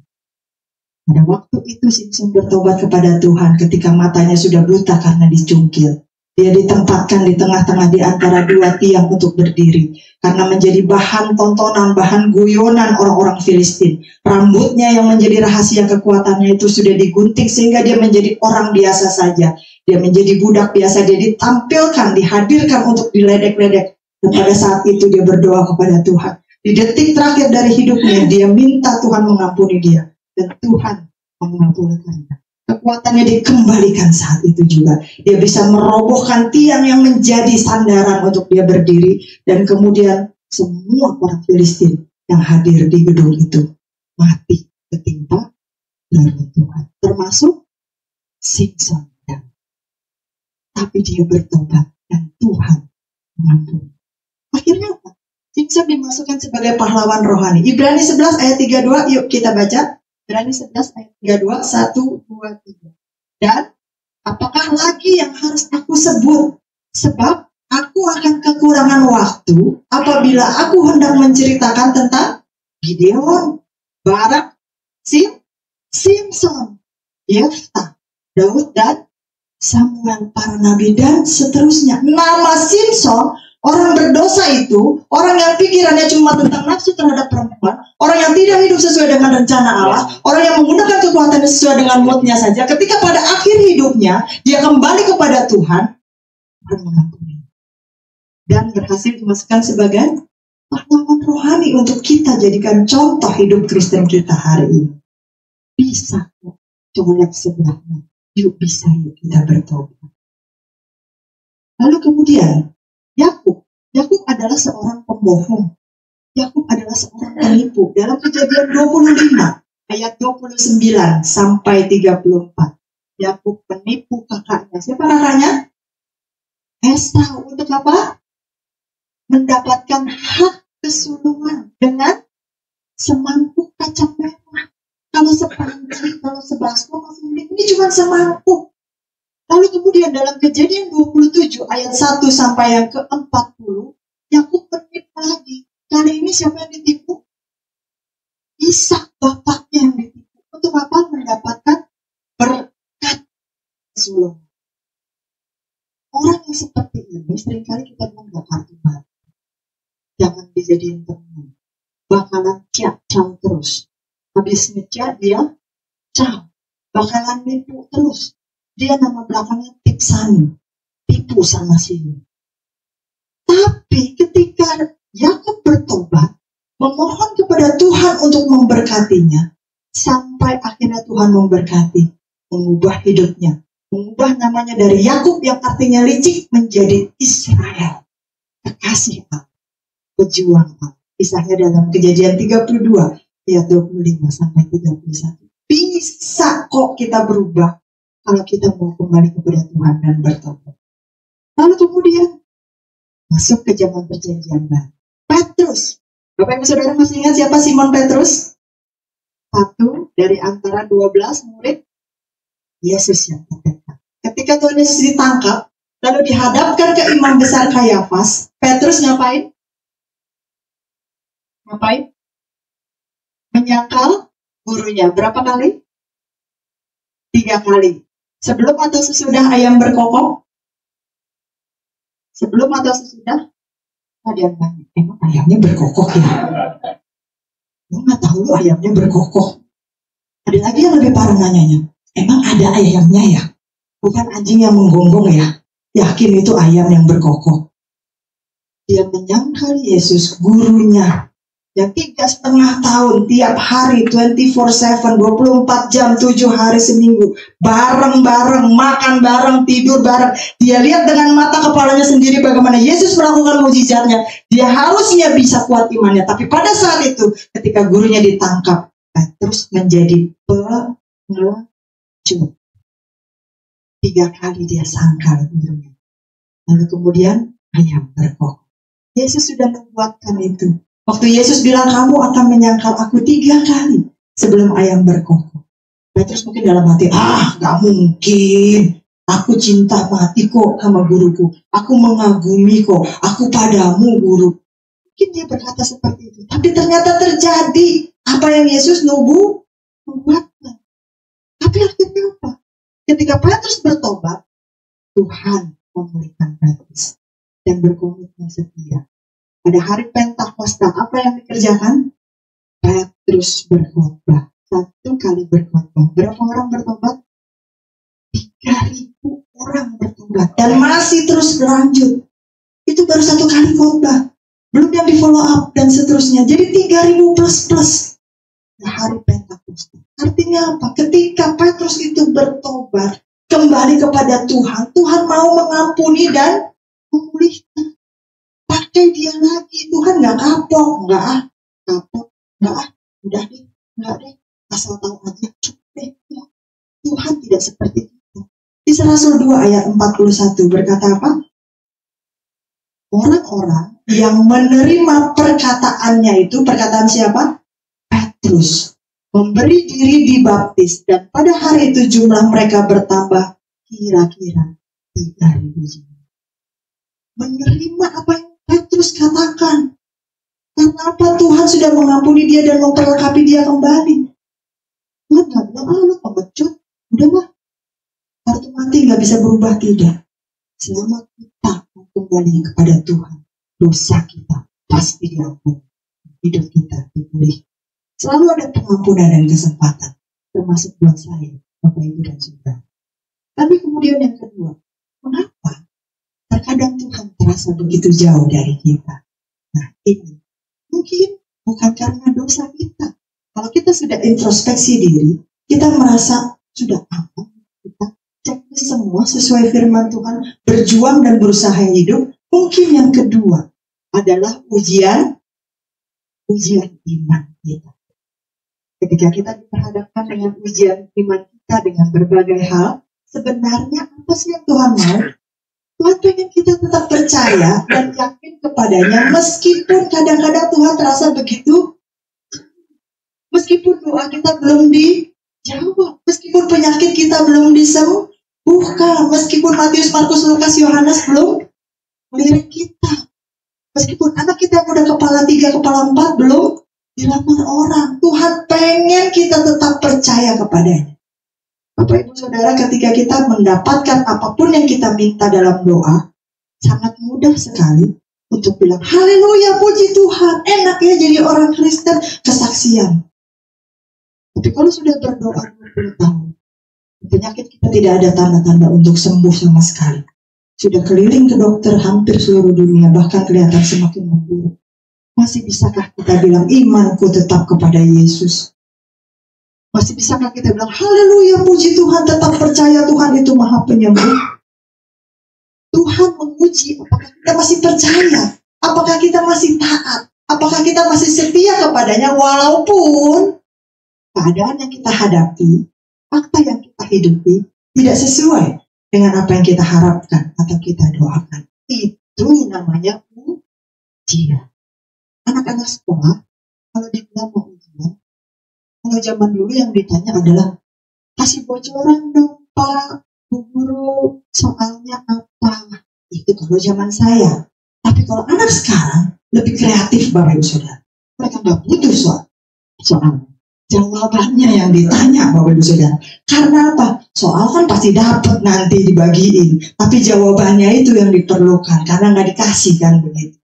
Pada waktu itu Simpson bertobat kepada Tuhan ketika matanya sudah buta karena dicungkil. Dia ditempatkan di tengah-tengah di antara dua tiang untuk berdiri. Karena menjadi bahan tontonan, bahan guyonan orang-orang Filistin. Rambutnya yang menjadi rahasia kekuatannya itu sudah digunting sehingga dia menjadi orang biasa saja. Dia menjadi budak biasa, dia ditampilkan, dihadirkan untuk diledek-ledek. Dan pada saat itu dia berdoa kepada Tuhan. Di detik terakhir dari hidupnya, dia minta Tuhan mengampuni dia. Dan Tuhan mengabulkannya. Kekuatannya dikembalikan saat itu juga. Dia bisa merobohkan tiang yang menjadi sandaran untuk dia berdiri. Dan kemudian semua orang Filistin yang hadir di gedung itu mati ketimpa darah Tuhan. Termasuk Simpson. Tapi dia bertobat dan Tuhan mengampuni. Akhirnya apa? Simpson dimasukkan sebagai pahlawan rohani. Ibrani 11 ayat 32, yuk kita baca. Ibrani 11 ayat 32, 1, 2, 3. Dan apakah lagi yang harus aku sebut? Sebab aku akan kekurangan waktu apabila aku hendak menceritakan tentang Gideon, Barak, Simpson, Yefta, Daud, dan Samuel, para nabi, dan seterusnya. Nama Simpson, orang berdosa itu, orang yang pikirannya cuma tentang nafsu terhadap perempuan, orang yang tidak hidup sesuai dengan rencana Allah, orang yang menggunakan kekuatannya sesuai dengan moodnya saja. Ketika pada akhir hidupnya, dia kembali kepada Tuhan, Tuhan mengampuni. Dan berhasil dimasukkan sebagai pahlawan rohani untuk kita jadikan contoh hidup Kristen kita hari ini. Bisa, coba lihat sebelahnya. Yuk bisa, yuk kita bertobat. Lalu kemudian, Yakub adalah seorang pembohong. Yakub adalah seorang penipu. Dalam Kejadian 25 ayat 29 sampai 34. Yakub penipu kakaknya. Siapa kakaknya? Esau. Untuk apa? Mendapatkan hak kesulungan dengan semangkuk kacang merah. Kalau sepanci, kalau sebaskom masih ini cuma semangkuk. Lalu kemudian dalam Kejadian 27 ayat 1 sampai yang ke-40, Yakub menipu lagi. Kali ini siapa yang ditipu? Ishak, bapaknya yang ditipu. Untuk apa? Mendapatkan berkat kesulungan. Orang yang seperti ini seringkali kita bilang gak kartu mati. Jangan dijadiin teman. Bakalan ciao terus. Habis ngechat dia ciao. Bakalan nipu terus. Dia nama belakangnya Tipsani. Tipu sama sini. Tapi ketika Yakub bertobat, memohon kepada Tuhan untuk memberkatinya, sampai akhirnya Tuhan memberkati, mengubah hidupnya, mengubah namanya dari Yakub yang artinya licik menjadi Israel, kekasih Allah, pejuang Allah. Kisahnya dalam Kejadian 32 ayat 25 sampai 31. Bisa kok kita berubah kalau kita mau kembali kepada Tuhan dan bertobat. Lalu kemudian masuk ke zaman perjanjian baru. Petrus. Bapak Ibu Saudara masih ingat siapa Simon Petrus? Satu dari antara 12 murid Yesus yang terdekat. Ketika Tuhan Yesus ditangkap, lalu dihadapkan ke imam besar Kayafas, Petrus ngapain? Menyangkal gurunya. Berapa kali? 3 kali. Sebelum atau sesudah ayam berkokok? Sebelum atau sesudah? Ada yang tanya, emang ayamnya berkokok ya? Lu gak tahu lu ayamnya berkokok. Ada lagi yang lebih parah nanyanya, emang ada ayamnya ya? Bukan anjing yang menggonggong ya? Yakin itu ayam yang berkokok. Dia menyangkal Yesus, gurunya. Ya 3,5 tahun tiap hari 24/7, 24 jam 7 hari seminggu, bareng-bareng, makan bareng, tidur bareng. Dia lihat dengan mata kepalanya sendiri bagaimana Yesus melakukan mujizatnya. Dia harusnya bisa kuat imannya, tapi pada saat itu ketika gurunya ditangkap, Petrus menjadi pengecut. 3 kali dia sangkal gurunya. Lalu kemudian ayam berkokok. Yesus sudah membuatkan itu. Waktu Yesus bilang, kamu akan menyangkal aku 3 kali sebelum ayam berkokok. Petrus mungkin dalam hati, gak mungkin. Aku cinta mati kok sama guruku. Aku mengagumi kok. Aku padamu guru. Mungkin dia berkata seperti itu. Tapi ternyata terjadi apa yang Yesus membuatnya. Tapi akhirnya apa? Ketika Petrus bertobat, Tuhan memulihkan Petrus dan berkomitmen setia. Pada hari Pentakosta, apa yang dikerjakan? Petrus berkhotbah. 1 kali berkhotbah. Berapa orang bertobat? 3.000 orang bertobat. Dan masih terus berlanjut. Itu baru 1 kali khotbah. Belum yang di follow up dan seterusnya. Jadi 3.000 plus. Hari Pentakosta. Artinya apa? Ketika Petrus itu bertobat, kembali kepada Tuhan, Tuhan mau mengampuni dan memulihkan. Pakai dia lagi. Tuhan gak kapok. Udah deh. Asal tahu aja. Cukup deh. Tuhan tidak seperti itu. Kisah Rasul 2 ayat 41 berkata apa? Orang-orang yang menerima perkataannya itu, perkataan siapa? Petrus. Memberi diri dibaptis. Dan pada hari itu jumlah mereka bertambah kira-kira 3.000 jiwa. Menerima apa yang Petrus katakan. Karena apa? Tuhan sudah mengampuni dia dan memperlengkapi dia kembali. Tuhan gak bilang, lu pengecut. Udah lah. Kartu mati gak bisa berubah, tidak. Selama kita kembali kepada Tuhan, dosa kita pasti diampuni. Hidup kita dipulih. Selalu ada pengampunan dan kesempatan. Termasuk buat saya, Bapak Ibu dan Saudara. Tapi kemudian yang kedua, kenapa? Terkadang Tuhan terasa begitu jauh dari kita. Nah ini, mungkin bukan karena dosa kita. Kalau kita sudah introspeksi diri, kita merasa sudah aman. Kita cek semua sesuai firman Tuhan, berjuang dan berusaha hidup. Mungkin yang kedua adalah ujian iman kita. Ketika kita diperhadapkan dengan ujian iman kita dengan berbagai hal, sebenarnya apa sih yang Tuhan mau? Tuhan pengen kita tetap percaya dan yakin kepadanya, meskipun kadang-kadang Tuhan terasa begitu, meskipun doa kita belum dijawab, meskipun penyakit kita belum disembuhkan, meskipun Matius, Markus, Lukas, Yohanes belum melirik kita, meskipun anak kita yang udah kepala 3, kepala 4 belum dilamar orang, Tuhan pengen kita tetap percaya kepadanya. Bapak Ibu Saudara, ketika kita mendapatkan apapun yang kita minta dalam doa, sangat mudah sekali untuk bilang, haleluya, puji Tuhan, enak ya jadi orang Kristen, kesaksian. Tapi kalau sudah berdoa 20 tahun, penyakit kita tidak ada tanda-tanda untuk sembuh sama sekali. Sudah keliling ke dokter hampir seluruh dunia, bahkan kelihatan semakin memburuk. Masih bisakah kita bilang, imanku tetap kepada Yesus? Masih bisakah kita bilang, haleluya, puji Tuhan, tetap percaya Tuhan itu Maha Penyembuh? Tuhan menguji apakah kita masih percaya, apakah kita masih taat, apakah kita masih setia kepadanya walaupun keadaan yang kita hadapi, fakta yang kita hidupi tidak sesuai dengan apa yang kita harapkan atau kita doakan. Itu namanya ujian. Anak-anak sekolah, kalau dibilang mau ujian, kalau zaman dulu yang ditanya adalah, kasih bocoran dong Pak, Bu Guru, soalnya apa? Itu kalau zaman saya. Tapi kalau anak sekarang, lebih kreatif Bapak Ibu Saudara. Mereka nggak butuh soal. Jawabannya yang ditanya Bapak Ibu Saudara. Karena apa? Soal kan pasti dapat nanti dibagiin. Tapi jawabannya itu yang diperlukan. Karena nggak dikasih kan begitu.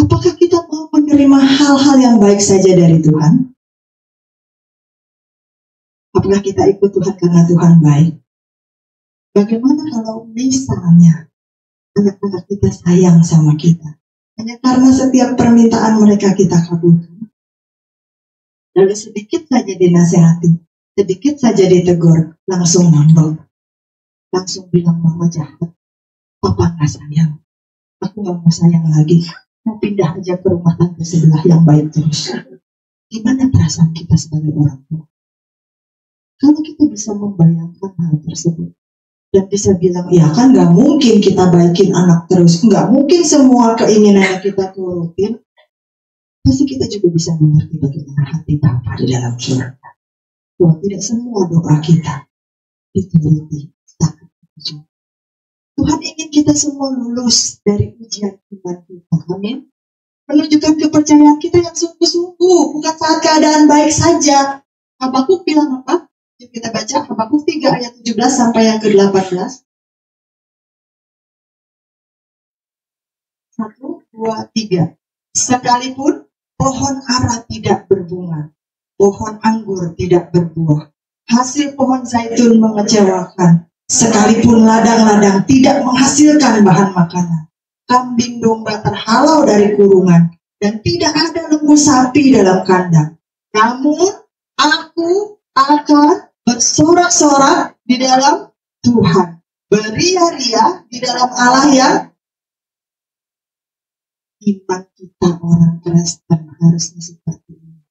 Apakah kita mau menerima hal-hal yang baik saja dari Tuhan? Apakah kita ikut Tuhan karena Tuhan baik? Bagaimana kalau misalnya anak-anak kita sayang sama kita, hanya karena setiap permintaan mereka kita kabulkan. Lalu sedikit saja dinasehati, sedikit saja ditegur, langsung ngambek, langsung bilang mama jahat, papa nggak sayang, aku nggak mau sayang lagi, mau pindah aja ke rumah tangga sebelah yang baik terus. Gimana perasaan kita sebagai orang tua? Kalau kita bisa membayangkan hal tersebut dan bisa bilang, ya kan nggak mungkin kita baikin anak terus, nggak mungkin semua keinginannya kita turutin, pasti kita juga bisa mengerti bagaimana hati Bapa di dalam surga. Bahwa tidak semua doa kita dituruti. Tuhan ingin kita semua lulus dari ujian iman kita. Amin. Menunjukkan kepercayaan kita yang sungguh-sungguh, bukan saat keadaan baik saja. Habakuk bilang apa? Yuk kita baca Habakuk 3 ayat 17 sampai yang ke-18. 1, 2, 3. Sekalipun pohon ara tidak berbunga, pohon anggur tidak berbuah, hasil pohon zaitun mengecewakan, sekalipun ladang-ladang tidak menghasilkan bahan makanan, kambing domba terhalau dari kurungan, dan tidak ada lembu sapi dalam kandang. Namun aku akan bersorak-sorak di dalam Tuhan, beria-ria di dalam Allah yang iman kita orang Kristen harusnya seperti ini.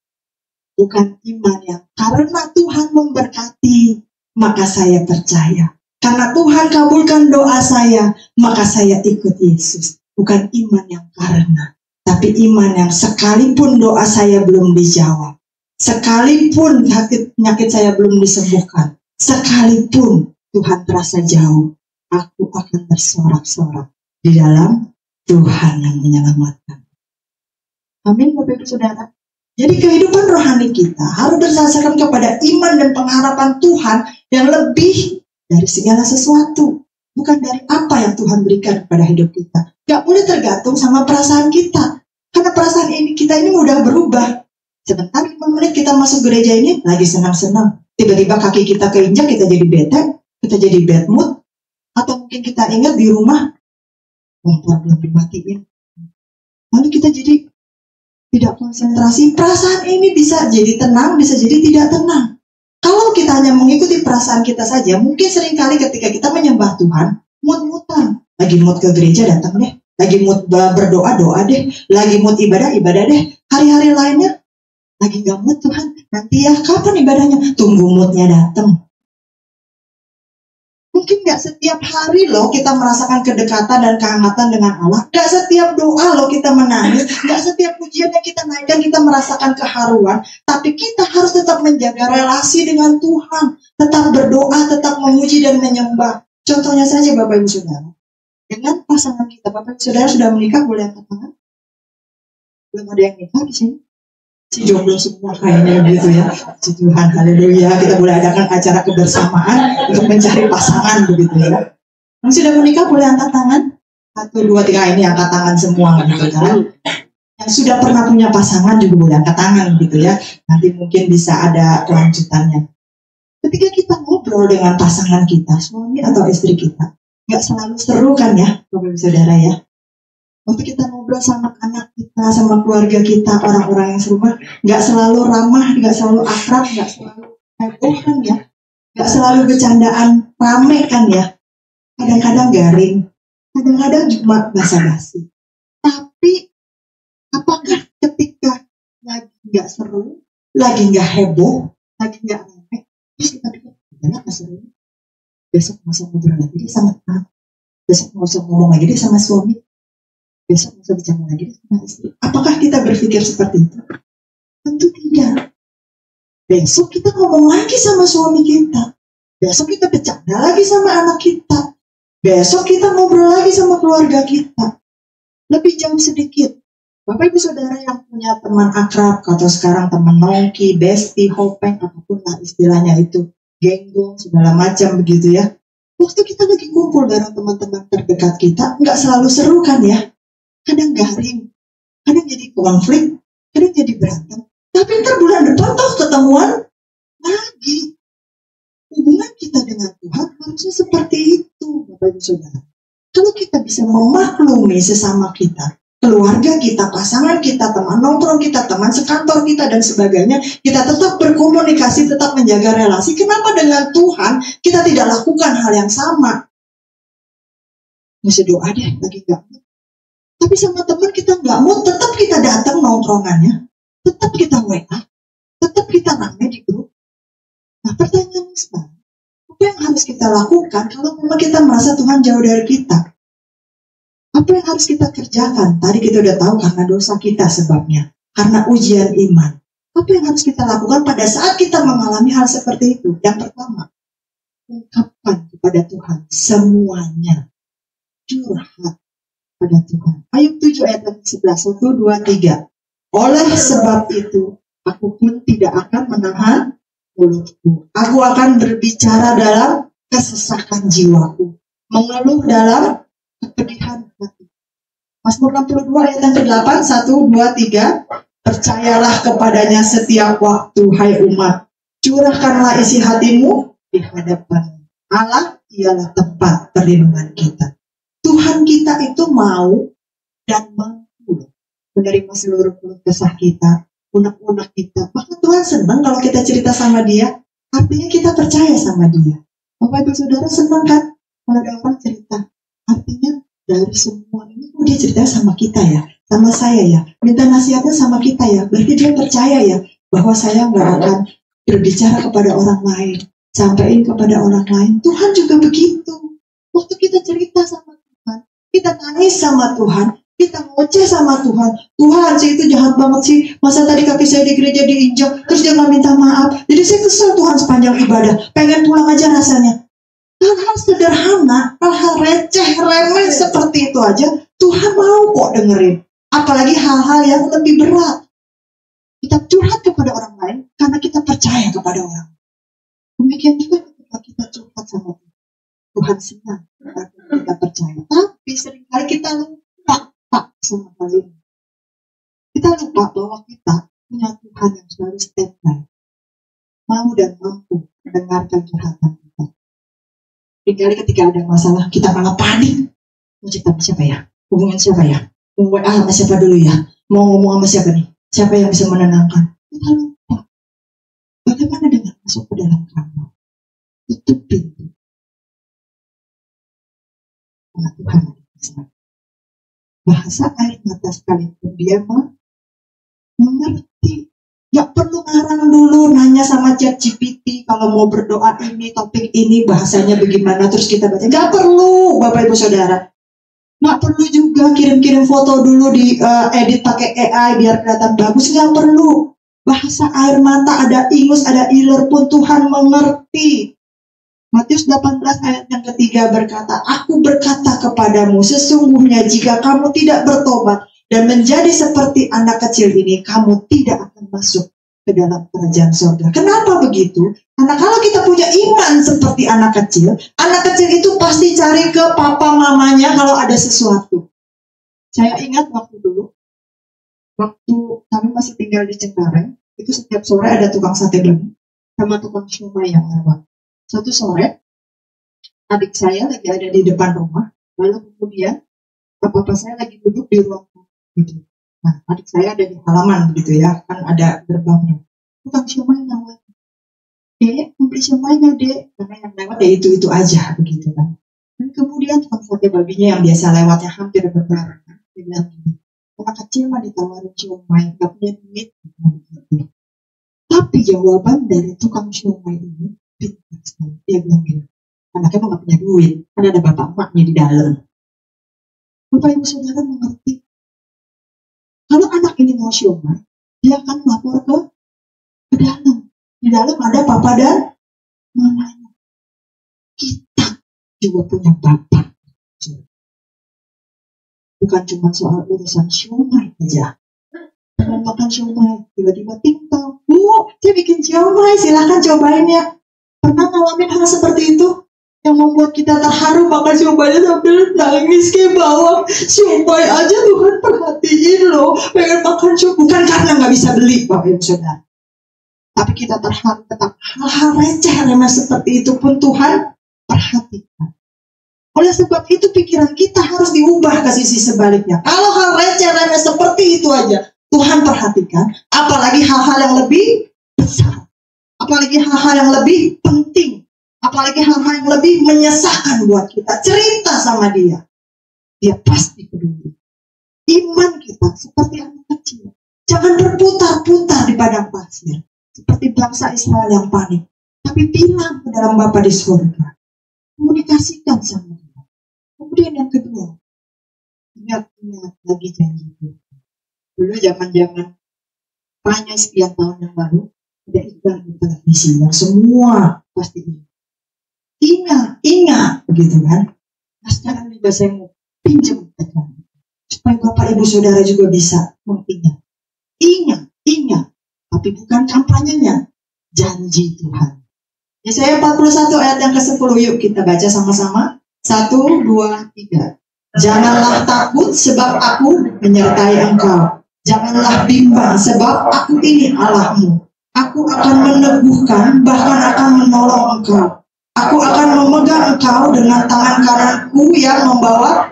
Bukan iman yang karena Tuhan memberkati, maka saya percaya. Karena Tuhan kabulkan doa saya, maka saya ikut Yesus. Bukan iman yang karena, tapi iman yang sekalipun doa saya belum dijawab, sekalipun penyakit saya belum disembuhkan, sekalipun Tuhan terasa jauh, aku akan bersorak-sorak di dalam Tuhan yang menyelamatkan. Amin, Bapak Ibu Saudara. Jadi kehidupan rohani kita harus berdasarkan kepada iman dan pengharapan Tuhan yang lebih dari segala sesuatu. Bukan dari apa yang Tuhan berikan kepada hidup kita. Gak boleh tergantung sama perasaan kita. Karena perasaan kita ini mudah berubah. Sebentar 5 menit kita masuk gereja ini lagi senang-senang. Tiba-tiba kaki kita keinjak, kita jadi bete, kita jadi bad mood. Atau mungkin kita ingat di rumah, kompor belum dimatiin. Lalu kita jadi tidak konsentrasi. Perasaan ini bisa jadi tenang, bisa jadi tidak tenang. Kalau kita hanya mengikuti perasaan kita saja, mungkin seringkali ketika kita menyembah Tuhan, mood-moodan. Lagi mood ke gereja datang deh, lagi mood berdoa, doa deh, lagi mood ibadah, ibadah deh. Hari-hari lainnya, lagi gak mood Tuhan, nanti ya kapan ibadahnya? Tunggu moodnya datang. Mungkin gak setiap hari loh kita merasakan kedekatan dan kehangatan dengan Allah. Gak setiap doa loh kita menangis. Gak setiap pujian yang kita naikkan kita merasakan keharuan. Tapi kita harus tetap menjaga relasi dengan Tuhan. Tetap berdoa, tetap memuji dan menyembah. Contohnya saja Bapak Ibu Saudara. Dengan pasangan kita, Bapak Ibu Saudara sudah menikah, boleh angkat tangan? Belum ada yang nikah di sini? Si jomblo semua kayaknya gitu ya. Si Tuhan, haleluya. Kita boleh adakan acara kebersamaan untuk mencari pasangan begitu ya. Yang sudah menikah boleh angkat tangan. 1, 2, 3, ini angkat tangan semua gitu kan. Yang sudah pernah punya pasangan juga boleh angkat tangan gitu ya. Nanti mungkin bisa ada kelanjutannya. Ketika kita ngobrol dengan pasangan kita, suami atau istri kita, gak selalu seru kan ya, Bapak Ibu Saudara ya. Waktu kita ngobrol sama anak kita, sama keluarga kita, orang-orang yang serumah, gak selalu ramah, gak selalu akrab, gak selalu heboh kan ya. Gak selalu bercandaan rame kan ya. Kadang-kadang garing, kadang-kadang cuma basa-basi. Tapi, apakah ketika lagi gak seru, lagi gak heboh, lagi gak rame, terus kita pikir, gak seru. Besok mau ngobrol lagi deh sama anak. Besok mau ngomong lagi deh sama suami. Besok bisa bicara lagi sama istri. Apakah kita berpikir seperti itu? Tentu tidak. Besok kita ngomong lagi sama suami kita. Besok kita bercanda lagi sama anak kita. Besok kita ngobrol lagi sama keluarga kita. Lebih jauh sedikit. Bapak Ibu Saudara yang punya teman akrab, atau sekarang teman nongki, bestie, hopeng, apapun lah istilahnya itu. Genggong, segala macam begitu ya. Waktu kita lagi kumpul bareng teman-teman terdekat kita, nggak selalu seru kan ya. Kadang garing, kadang jadi konflik, kadang jadi berantem. Tapi ntar bulan depan toh ketemuan lagi. Hubungan kita dengan Tuhan harusnya seperti itu, Bapak Ibu Saudara. Kalau kita bisa memaklumi sesama kita, keluarga kita, pasangan kita, teman nongkrong kita, teman sekantor kita, dan sebagainya. Kita tetap berkomunikasi, tetap menjaga relasi. Kenapa dengan Tuhan kita tidak lakukan hal yang sama? Mesti doa deh, lagi gak mood. Tapi sama teman kita gak mood, tetap kita datang nongkrongannya, tetap kita WA, tetap kita rame di grup. Nah, pertanyaannya sekarang, apa yang harus kita lakukan kalau memang kita merasa Tuhan jauh dari kita? Apa yang harus kita kerjakan? Tadi kita udah tahu karena dosa kita sebabnya, karena ujian iman. Apa yang harus kita lakukan pada saat kita mengalami hal seperti itu? Yang pertama, ungkapkan kepada Tuhan semuanya. Curhat pada Tuhan. Ayub 7 ayat 11, 1, 2, 3. Oleh sebab itu, aku pun tidak akan menahan mulutku. Aku akan berbicara dalam kesesakan jiwaku, mengeluh dalam kepedihan hati. Mazmur 62 ayat yang ke-8, 1, 2, 3. Percayalah kepadanya setiap waktu, hai umat. Curahkanlah isi hatimu di hadapan Allah, ialah tempat perlindungan kita. Tuhan kita itu mau dan mampu menerima seluruh keluh kesah kita, unek-unek kita. Bahkan Tuhan senang kalau kita cerita sama dia. Artinya kita percaya sama dia. Bapak Ibu Saudara senang kan kalau ada orang cerita? Artinya dari semua ini dia cerita sama kita ya, sama saya ya, minta nasihatnya sama kita ya. Berarti dia percaya ya bahwa saya nggak akan berbicara kepada orang lain, sampaikan kepada orang lain. Tuhan juga begitu. Waktu kita cerita sama Tuhan, kita nangis sama Tuhan, kita ngoceh sama Tuhan. Tuhan, saya itu jahat banget sih. Masa tadi kaki saya di gereja diinjak, terus dia nggak minta maaf. Jadi saya kesel Tuhan sepanjang ibadah. Pengen pulang aja rasanya. Hal-hal sederhana, hal-hal receh, remeh seperti itu aja, Tuhan mau kok dengerin. Apalagi hal-hal yang lebih berat. Kita curhat kepada orang lain karena kita percaya kepada orang. Demikian juga ketika kita curhat sama Tuhan. Tuhan senang karena kita percaya. Tapi seringkali kita lupa sama hal ini. Kita lupa bahwa kita punya Tuhan yang selalu standby, mau dan mampu mendengarkan curhatan kita. Seringkali ketika ada masalah kita malah panik. Mau cerita sama siapa ya? Hubungin siapa ya? Mau WA sama siapa dulu ya? Mau ngomong sama siapa nih? Siapa yang bisa menenangkan? Kita lupa. Bagaimana dengan masuk ke dalam kamar? Tutup pintu. Karena Tuhan ada di sana. Bahasa air mata sekalipun dia mengerti. Gak perlu ngarang dulu nanya sama ChatGPT kalau mau berdoa ini, topik ini bahasanya bagaimana, terus kita baca. Gak perlu Bapak Ibu Saudara. Gak perlu juga kirim-kirim foto dulu di edit pakai AI biar kelihatan bagus. Gak perlu. Bahasa air mata ada ingus, ada iler pun Tuhan mengerti. Matius 18 ayat yang ketiga berkata, aku berkata kepadamu, sesungguhnya jika kamu tidak bertobat dan menjadi seperti anak kecil ini, kamu tidak akan masuk ke dalam kerajaan surga. Kenapa begitu? Karena kalau kita punya iman seperti anak kecil itu pasti cari ke papa mamanya kalau ada sesuatu. Saya ingat waktu dulu, waktu kami masih tinggal di Cengkareng, itu setiap sore ada tukang sate babi sama tukang siomay yang lewat. Suatu sore, adik saya lagi ada di depan rumah, lalu kemudian bapak saya lagi duduk di ruang gitu. Nah, adik saya ada di halaman begitu ya, kan ada gerbangnya. Tukang siomay lewat. Dek, mau beli siomaynya dek, karena yang lewat ya itu aja begitu kan. Dan kemudian tukang sate babinya yang biasa lewatnya hampir berbarengan, dia bilang gini, anak kecil mah ditawarin siomay, gak punya duit, gitu. Tapi jawaban dari tukang siomay ini, dia bilang gini, anaknya mau gak punya duit, kan ada bapak emaknya di dalam. Bapak Ibu Saudara mengerti, kalau anak ini mau siomay, dia akan lapor ke dalam. Di dalam ada papa dan mamanya. Kita juga punya bapak. Bukan cuma soal urusan siomay aja. Mau makan siomay, tiba-tiba tinggal, Bu, saya bikin siomay, silahkan cobain ya. Pernah ngalamin hal seperti itu? Yang membuat kita terharu makan siomaynya sambil nangis ke bawah. Siomay aja Tuhan perhatiin loh. Pengen makan siomay. Bukan karena gak bisa beli, Bapak Ibu Saudara. Tapi kita terharu tetap hal-hal receh remeh seperti itu pun Tuhan perhatikan. Oleh sebab itu pikiran kita harus diubah ke sisi sebaliknya. Kalau hal remeh seperti itu aja Tuhan perhatikan, apalagi hal-hal yang lebih besar, apalagi hal-hal yang lebih penting, apalagi hal-hal yang lebih menyesakan buat kita. Cerita sama dia pasti peduli. Iman kita seperti anak kecil, jangan berputar-putar di padang pasir seperti bangsa Israel yang panik, tapi bilang ke dalam Bapa di surga, komunikasikan sama dia. Kemudian yang kedua, ingat lagi janji Tuhan. Dulu zaman-zaman banyak sekian tahun yang lalu, ada iklan di televisi yang semua pasti ingat, begitu kan? Nah sekarang juga saya mau pinjam supaya Bapak Ibu Saudara juga bisa mengingat. Ingat, tapi bukan kampanyenya, janji Tuhan. Yesaya 41 ayat yang ke-10, yuk kita baca sama-sama. 1, 2, 3. Janganlah takut sebab aku menyertai engkau. Janganlah bimbang sebab aku ini Allahmu. Aku akan meneguhkan, bahkan akan menolong engkau. Aku akan memegang engkau dengan tangan kananku yang membawa.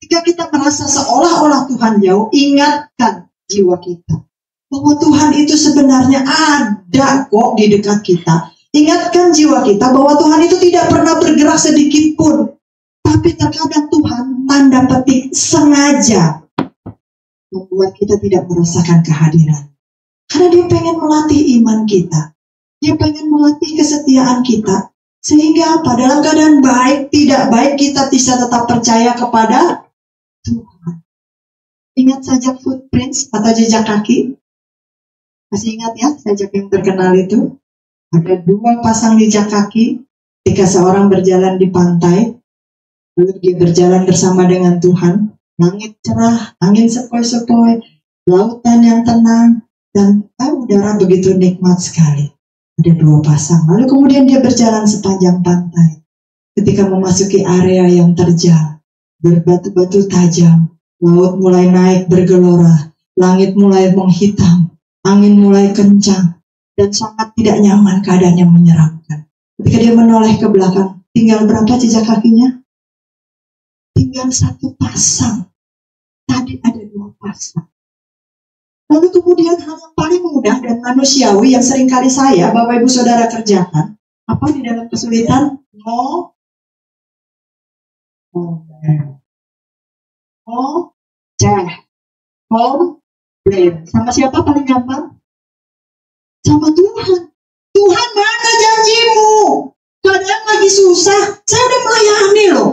Jika kita merasa seolah-olah Tuhan jauh, ingatkan jiwa kita bahwa Tuhan itu sebenarnya ada kok di dekat kita. Ingatkan jiwa kita bahwa Tuhan itu tidak pernah bergerak sedikit pun. Tapi terkadang Tuhan tanda petik sengaja membuat kita tidak merasakan kehadiran. Karena dia pengen melatih iman kita. Dia pengen melatih kesetiaan kita. Sehingga apa? Dalam keadaan baik, tidak baik, kita bisa tetap percaya kepada Tuhan. Ingat sajak footprints atau jejak kaki? Masih ingat ya sajak yang terkenal itu? Ada 2 pasang jejak kaki ketika seorang berjalan di pantai. Lalu dia berjalan bersama dengan Tuhan. Langit cerah, angin sepoi-sepoi, lautan yang tenang, dan udara begitu nikmat sekali. Ada 2 pasang. Lalu kemudian dia berjalan sepanjang pantai. Ketika memasuki area yang terjal, berbatu-batu tajam, laut mulai naik bergelora, langit mulai menghitam, angin mulai kencang, dan sangat tidak nyaman, keadaan yang menyeramkan. Ketika dia menoleh ke belakang, tinggal berapa jejak kakinya? Tinggal 1 pasang. Tadi ada 2 pasang. Lalu kemudian hal yang paling mudah dan manusiawi yang seringkali saya, Bapak Ibu Saudara kerjakan, apa di dalam kesulitan? Komplain. Sama siapa paling gampang? Sama Tuhan. Tuhan, mana janjimu? Keadaan lagi susah. Saya udah melayani loh.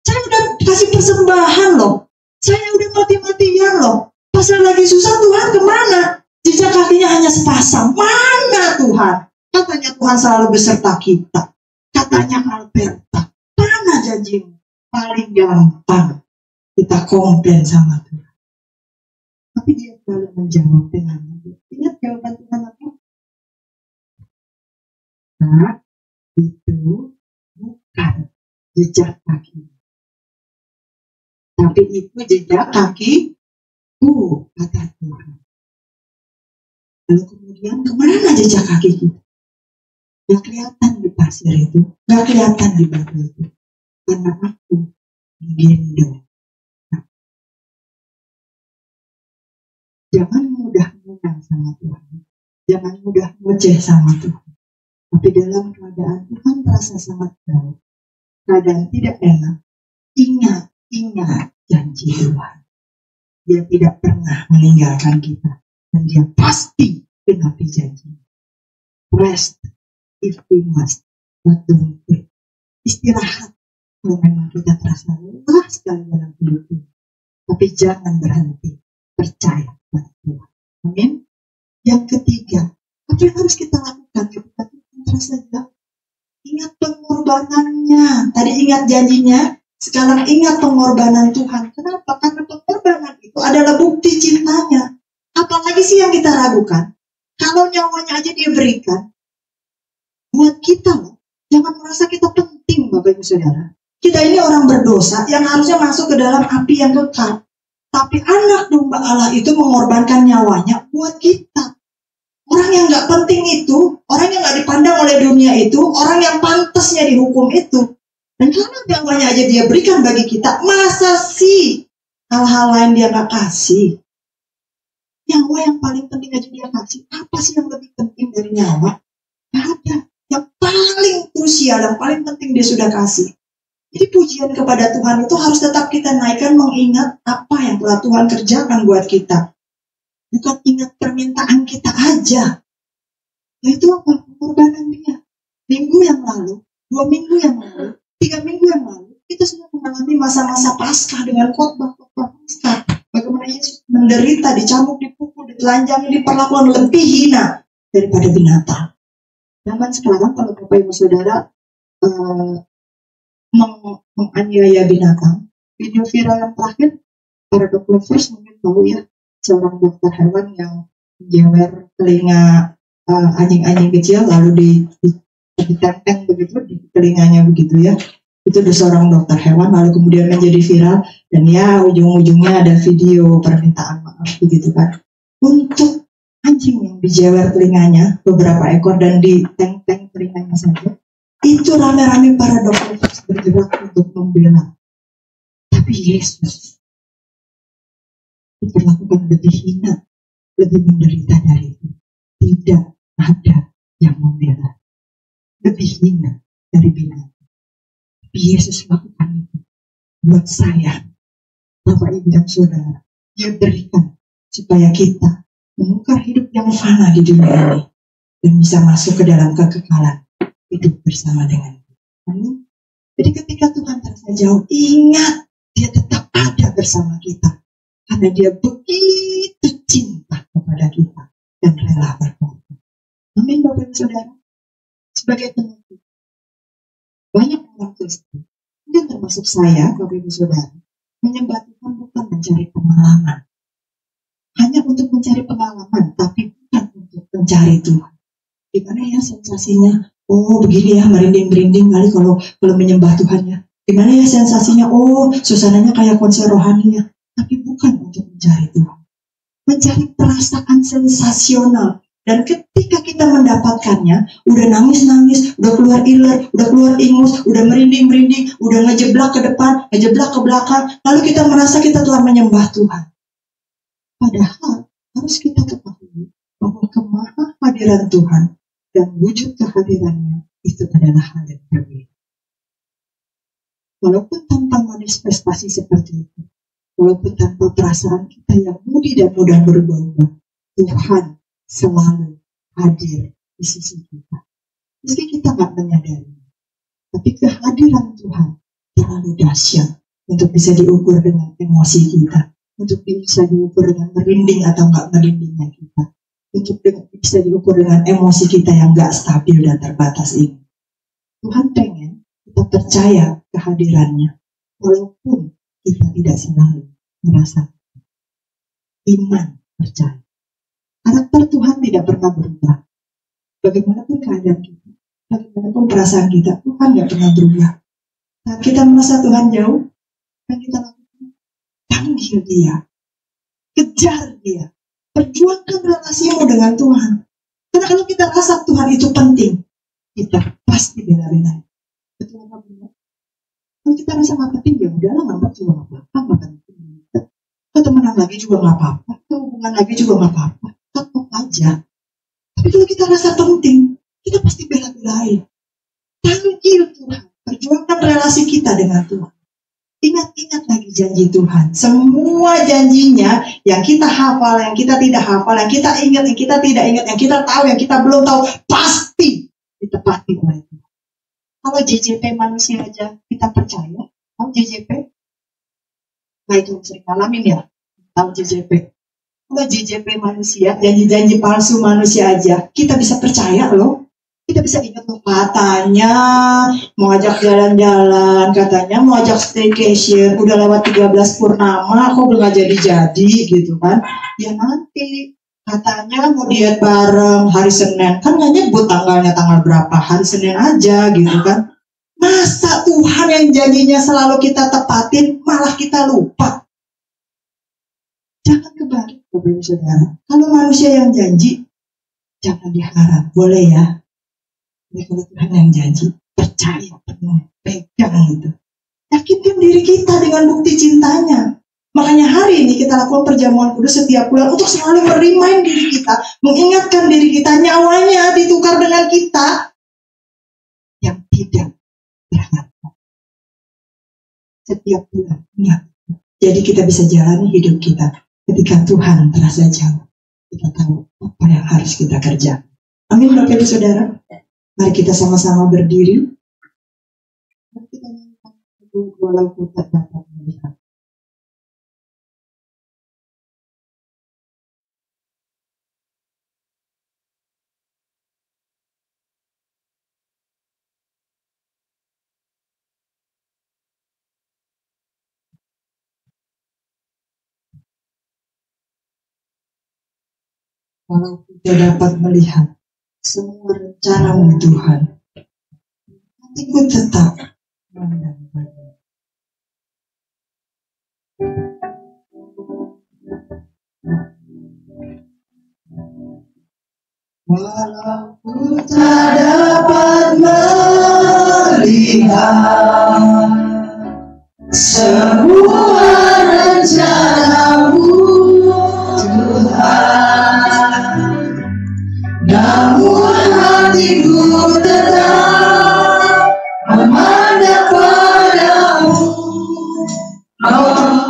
Saya udah kasih persembahan loh. Saya udah mati-matian loh. Pas lagi susah, Tuhan kemana? Jejak kakinya hanya sepasang. Mana Tuhan? Katanya Tuhan selalu beserta kita. Katanya Alberta. Mana janjimu? Paling gampang kita komplain sama Tuhan. Tapi dia selalu menjawab dengan ingat jawaban Tuhan apa? Nah, itu bukan jejak kaki. Tapi itu jejak kaki kata Tuhan. Lalu kemudian kemana jejak kaki kita? Gak kelihatan di pasir itu, gak kelihatan di batu itu. Karena aku gendong. Jangan mudah menang sama Tuhan. Jangan mudah ngoceh sama Tuhan. Tapi dalam keadaan Tuhan terasa sangat jauh, keadaan tidak enak, ingat janji Tuhan. Dia tidak pernah meninggalkan kita. Dan dia pasti menepi janji. Rest if we must, but don't quit. Istirahat kalau memang kita terasa lelah sekali dalam hidup ini. Tapi jangan berhenti percaya pada Tuhan. Amin. Yang ketiga, apa yang harus kita lakukan ketika kita terasa jauh? Ingat pengorbanannya. Tadi ingat janjinya, sekarang ingat pengorbanan Tuhan. Kenapa? Karena pengorbanan itu adalah bukti cintanya. Apalagi sih yang kita ragukan? Kalau nyawanya aja dia berikan, buat kita loh. Jangan merasa kita penting, Bapak Ibu Saudara. Kita ini orang berdosa yang harusnya masuk ke dalam api yang kekal. Tapi anak domba Allah itu mengorbankan nyawanya buat kita. Orang yang gak penting itu, orang yang gak dipandang oleh dunia itu, orang yang pantasnya dihukum itu, Dan kalau nyawanya aja dia berikan bagi kita, masa sih hal-hal lain dia gak kasih? Nyawa yang paling penting aja dia kasih. Apa sih yang lebih penting dari nyawa? Gak ada. Yang paling krusial, yang paling penting dia sudah kasih. Jadi pujian kepada Tuhan itu harus tetap kita naikkan, mengingat apa yang telah Tuhan kerjakan buat kita. Bukan ingat permintaan kita aja. Yaitu apa? Pengorbanan dia. Minggu yang lalu, 2 minggu yang lalu, 3 minggu yang lalu, kita sudah mengalami masa-masa Paskah dengan khotbah-khotbah Paskah. Bagaimana Yesus menderita, dicambuk, dipukul, ditelanjangi, diperlakukan lebih hina daripada binatang. Zaman sekarang kalau Bapak Ibu Saudara menganiaya binatang, video viral yang terakhir, para dokter mungkin tahu ya, seorang dokter hewan yang menjewer telinga anjing-anjing kecil lalu ditenteng begitu di telinganya begitu ya. Itu ada seorang dokter hewan lalu kemudian menjadi viral, dan ya ujung-ujungnya ada video permintaan maaf begitu kan. Untuk anjing yang dijewer telinganya beberapa ekor dan ditenteng telinganya saja, itu rame-rame para dokter bergerak untuk membela. Tapi Yesus diperlakukan lebih hina, lebih menderita dari itu. Tidak ada yang membela. Lebih hina dari binatang. Tapi Yesus lakukan itu buat saya, Bapak Ibu dan Saudara. Dia berikan supaya kita menukar hidup yang fana di dunia ini dan bisa masuk ke dalam kekekalan hidup bersama dengan Tuhan. Jadi ketika Tuhan terasa jauh, ingat dia tetap ada bersama kita karena dia begitu cinta kepada kita dan rela berkorban. Amin Bapak Ibu Saudara. Sebagai penutup, banyak orang Kristen, mungkin termasuk saya Bapak Ibu Saudara, menyembah Tuhan bukan mencari pengalaman, hanya untuk mencari pengalaman, tapi bukan untuk mencari Tuhan. Gimana ya sensasinya? Oh begini ya, merinding-merinding kali kalau menyembah Tuhan ya. Gimana ya sensasinya? Oh suasananya kayak konser rohani ya. Tapi bukan untuk mencari Tuhan. Mencari perasaan sensasional. Dan ketika kita mendapatkannya, udah nangis-nangis, udah keluar iler, udah keluar ingus, udah merinding-merinding, udah ngejeblak ke depan, ngejeblak ke belakang, lalu kita merasa kita telah menyembah Tuhan. Padahal harus kita ketahui bahwa kemaha-hadiran Tuhan dan wujud kehadirannya itu adalah hal yang berbeda. Walaupun tanpa manifestasi seperti itu, walaupun tanpa perasaan kita yang mudi dan mudah berubah-ubah, Tuhan selalu hadir di sisi kita. Meski kita nggak menyadari, tapi kehadiran Tuhan terlalu dahsyat untuk bisa diukur dengan emosi kita, untuk bisa diukur dengan merinding atau nggak merindingnya kita, untuk bisa diukur dengan emosi kita yang nggak stabil dan terbatas ini. Tuhan pengen kita percaya kehadirannya, walaupun kita tidak selalu merasa iman percaya. Karakter Tuhan tidak pernah berubah. Bagaimanapun keadaan kita, bagaimanapun perasaan kita, Tuhan tidak pernah berubah. Saat kita merasa Tuhan jauh, yang kita lakukan, panggil dia, kejar dia, perjuangkan relasimu dengan Tuhan. Karena kalau kita rasa Tuhan itu penting, kita pasti bela-belain. Betul apa benar? Kalau kita rasa nggak penting, ya udahlah, ngambek juga nggak apa-apa. Atau temenan lagi juga nggak apa-apa, atau hubungan lagi juga nggak apa-apa. Tetap aja. Tapi kalau kita rasa penting, kita pasti bela-belain. Panggil Tuhan, perjuangkan relasi kita dengan Tuhan. Ingat-ingat lagi janji Tuhan. Semua janjinya yang kita hafal, yang kita tidak hafal, yang kita ingat, yang kita tidak ingat, yang kita tahu, yang kita belum tahu, pasti ditepati oleh Tuhan. Kalau JJP manusia aja kita percaya, kalau JJP, nah itu sering ngalamin ya, tahu JJP. Kalau JJP manusia, janji-janji palsu manusia aja, kita bisa percaya loh. Kita bisa ingat loh, katanya mau ajak jalan-jalan, katanya mau ajak staycation, udah lewat 13 purnama, kok belum jadi-jadi gitu kan. Ya nanti, katanya mau diet bareng hari Senin, kan nggak nyebut tanggalnya tanggal berapa, hari Senin aja gitu kan. Masa Tuhan yang janjinya selalu kita tepatin, malah kita lupa. Jangan kebalik, Bapak Ibu Saudara. Kalau manusia yang janji, jangan diharap, boleh ya. Tapi kalau Tuhan yang janji, percaya penuh. pegang itu. Yakinkan diri kita dengan bukti cintanya. Makanya hari ini kita lakukan perjamuan kudus setiap bulan untuk selalu merimain diri kita, mengingatkan diri kita, nyawanya ditukar dengan kita yang tidak berharga. Setiap bulan, ingat. Jadi kita bisa jalani hidup kita ketika Tuhan terasa jauh. Kita tahu apa yang harus kita kerjakan. Amin, Bapak Ibu Saudara. Mari kita sama-sama berdiri. Mari kita nyanyikan walau ku tak dapat melihat. Walau tidak dapat melihat semua rencana-Mu Tuhan, hatiku tetap memandang-Mu. Walau ku tak dapat melihat semua rencana-Mu Tuhan, namun hatiku tetap memandang padamu. Walau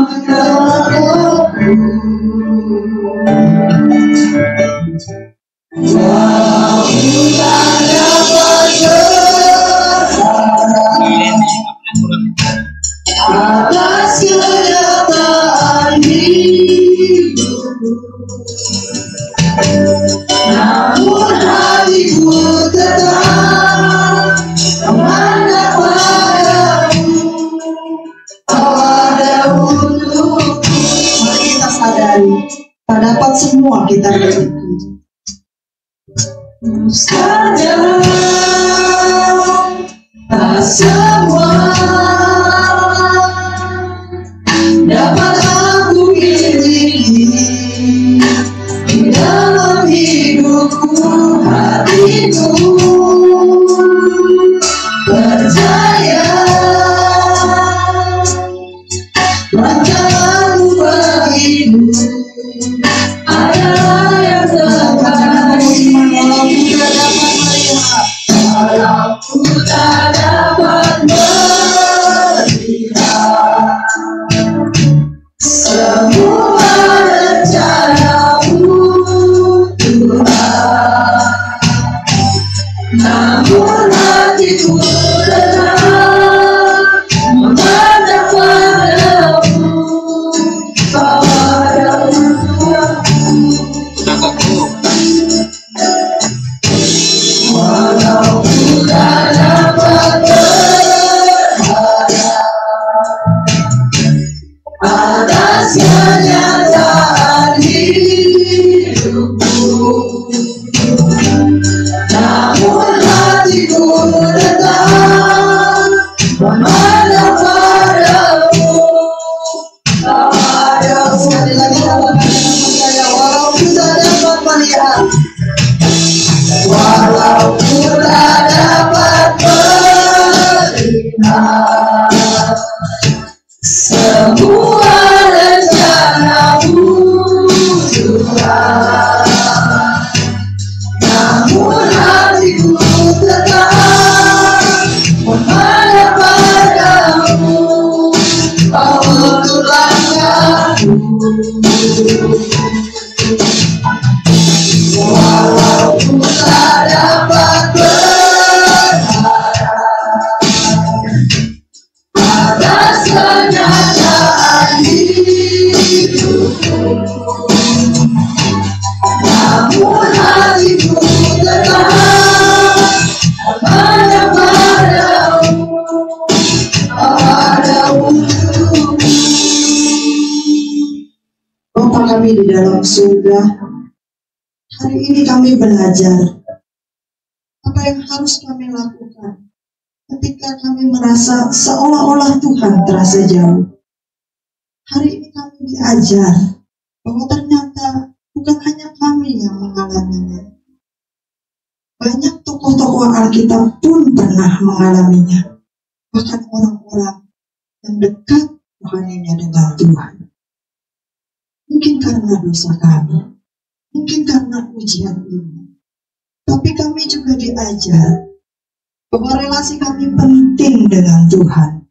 ku tak dapat atas kenyataan hidupku, namun hatiku tetap memandang padamu. Kau ada untukku. Mari kita sadari, tak dapat semua kita miliki. Sekarang tak semua dapat aku miliki di dalam hidupku. Hatiku percaya rencanamu bagiku adalah yang terbaik. Walau ku tak dapat melihat semua rencana-Mu Tuhan, namun hatiku tetap memandang padamu. Kau ada untukku. Walau ku tak dapat berharap atas kenyataan hidupku, namun hatiku tetap memandang padamu. Kau ada sekali lagi dalam hidupku, walau ku tak dapat melihat. Walau ku tak dapat melihat semua rencana-Mu Tuhan, namun hatiku tetap memandang padamu. Kau untuk langkahku. Walau ku tak dapat berharap atas kenyataan hidupku, namun hatiku tetap memandang padamu. Ada untukku. Bapa kami di dalam surga, hari ini kami belajar apa yang harus kami lakukan ketika kami merasa seolah-olah Tuhan terasa jauh. Hari ini kami diajar bahwa ternyata bukan hanya kami yang mengalaminya. Banyak tokoh-tokoh Alkitab pun pernah mengalaminya. bahkan orang-orang yang dekat rohaninya dengan Tuhan. Mungkin karena dosa kami, mungkin karena ujian ini, tapi kami juga diajar bahwa relasi kami penting dengan Tuhan.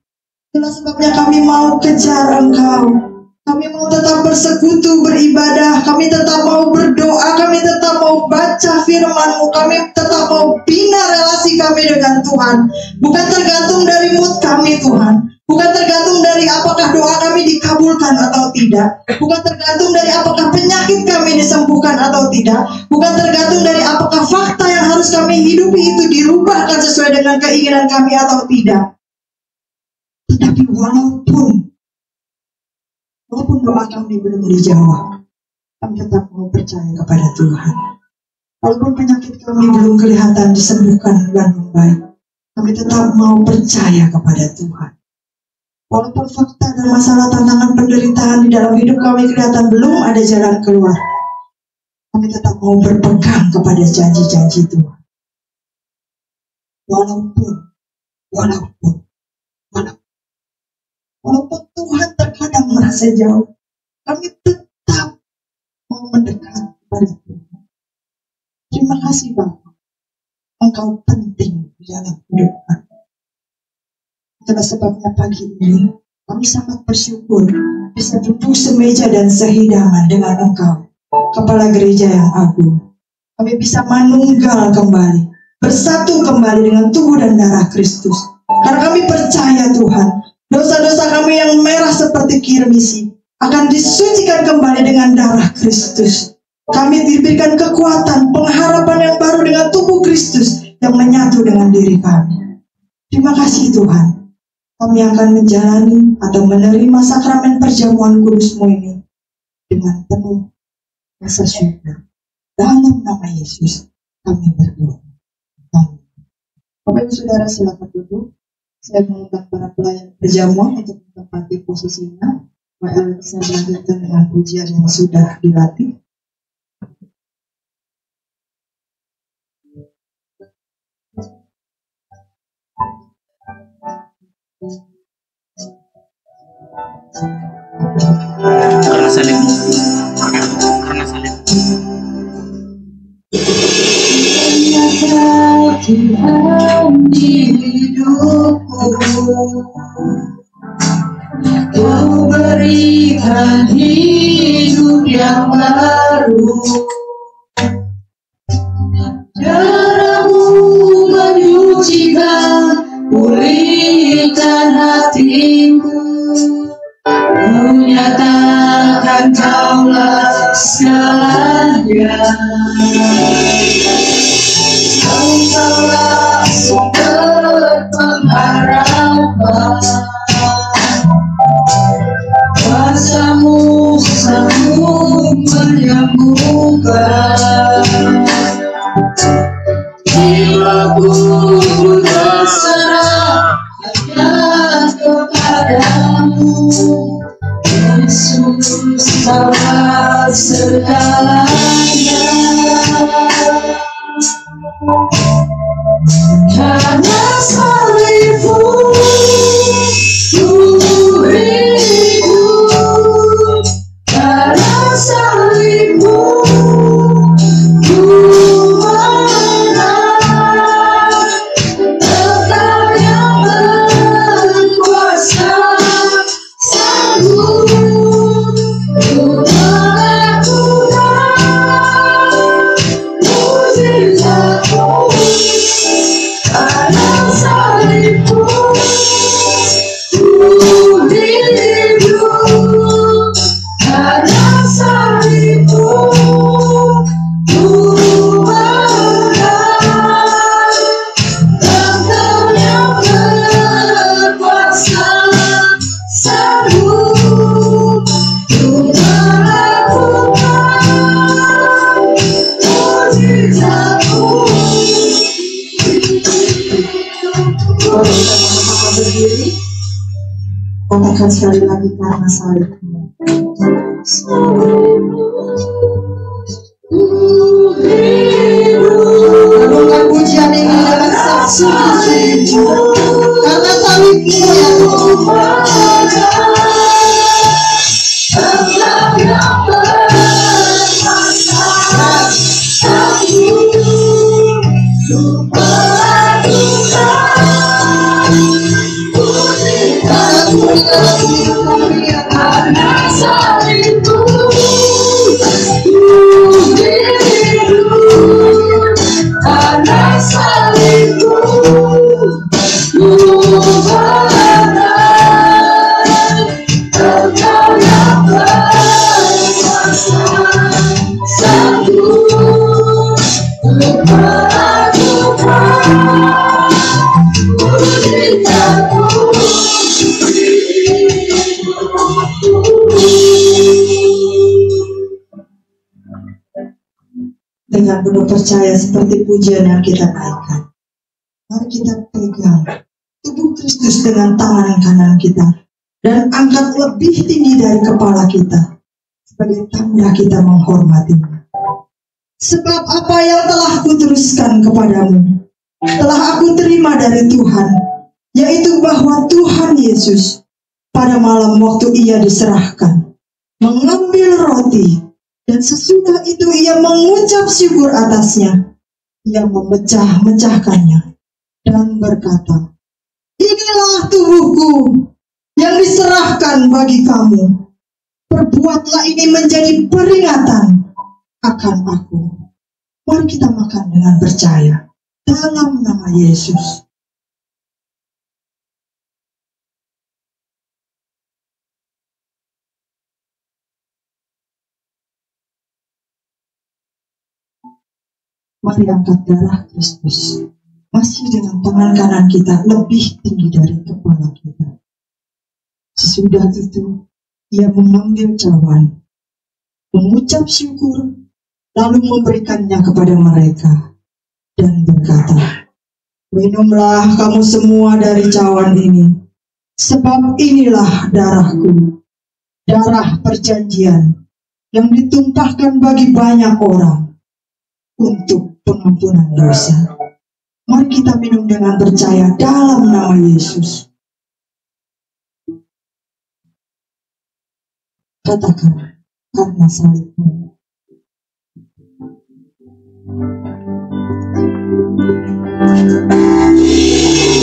Itulah sebabnya kami mau kejar Engkau. Kami mau tetap bersekutu, beribadah. Kami tetap mau berdoa. Kami tetap mau baca firman-Mu. Kami tetap mau bina relasi kami dengan Tuhan. Bukan tergantung dari mood kami, Tuhan. Bukan tergantung dari apakah doa kami dikabulkan atau tidak. Bukan tergantung dari apakah penyakit kami disembuhkan atau tidak. Bukan tergantung dari apakah fakta yang harus kami hidupi itu dirubahkan sesuai dengan keinginan kami atau tidak. Tetapi walaupun doa kami belum dijawab, kami tetap mau percaya kepada Tuhan. Walaupun penyakit kami belum kelihatan disembuhkan dengan baik, kami tetap mau percaya kepada Tuhan. Walaupun fakta dan masalah tantangan penderitaan di dalam hidup kami kelihatan belum ada jalan keluar, kami tetap mau berpegang kepada janji-janji Tuhan. Walaupun Tuhan terkadang merasa jauh, kami tetap mau mendekat kepada Tuhan. Terima kasih Bapak, Engkau penting di dalam hidup kami. Itulah sebabnya pagi ini kami sangat bersyukur bisa duduk semeja dan sehidangan dengan Engkau, Kepala Gereja yang agung. Kami bisa manunggal kembali, bersatu kembali dengan tubuh dan darah Kristus. Karena kami percaya Tuhan, dosa-dosa kami yang merah seperti kirmisi akan disucikan kembali dengan darah Kristus. Kami diberikan kekuatan, pengharapan yang baru dengan tubuh Kristus yang menyatu dengan diri kami. Terima kasih Tuhan. Kami akan menjalani atau menerima sakramen perjamuan kudus-Mu ini dengan penuh rasa syukur. Dalam nama Yesus kami berdoa. Amin. Bapak Ibu Saudara silakan duduk. Saya mengundang para pelayan perjamuan untuk menempati posisinya. WL bisa melanjutkan dengan pujian yang sudah dilatih. Karena salib. Tuhan di hidupku, Kau berikan hidup yang baru. Darah-Mu menyucikan, pulihkan hatiku. Menyatakan Kaulah segalanya. Kaulah sumber pengharapan. Kuasa-Mu sanggup menyembuhkan. Jiwaku berserah hanya kepada-Mu. Yesus Kaulah segalanya. Karena salib-Mu ku hidup. Karena salib-Mu ku menang. Engkau yang berkuasa, sanggup untuk melakukan mujizat-Mu. Karena salib-Mu ku hidup. Karena salib-Mu ku menang. Engkau yang berkuasa, sanggup untuk melakukan mujizat-Mu. Boleh kita sama-sama berdiri? Katakan sekali lagi karena salib-Mu. Gabungkan pujian ini dengan saksi. Karena salib-Mu Dengan penuh percaya seperti pujian yang kita naikkan, mari kita pegang tubuh Kristus dengan tangan kanan kita dan angkat lebih tinggi dari kepala kita sebagai tanda kita menghormatinya. Sebab apa yang telah kuteruskan kepadamu telah aku terima dari Tuhan, yaitu bahwa Tuhan Yesus pada malam waktu ia diserahkan mengambil roti, dan sesudah itu ia mengucap syukur atasnya. Ia memecah-mecahkannya dan berkata, "Inilah tubuhku yang diserahkan bagi kamu. Perbuatlah ini menjadi peringatan akan aku." Mari kita makan dengan percaya dalam nama Yesus. Mari angkat darah Kristus masih dengan tangan kanan kita lebih tinggi dari kepala kita. Sesudah itu ia mengambil cawan, mengucap syukur, lalu memberikannya kepada mereka dan berkata, "Minumlah kamu semua dari cawan ini, sebab inilah darahku, darah perjanjian yang ditumpahkan bagi banyak orang untuk pengampunan dosa." Mari kita minum dengan percaya dalam nama Yesus. Katakan, karena salibmu.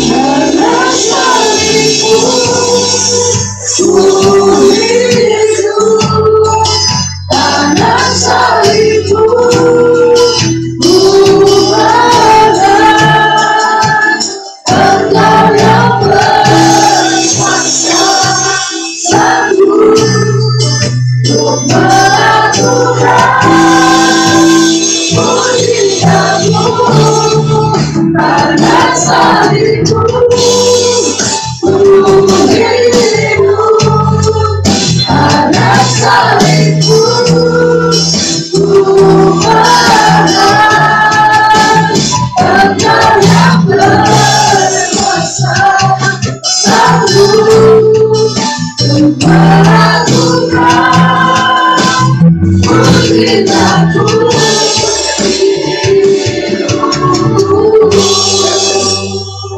Karena salibmu, ku hidup. Karena salibmu,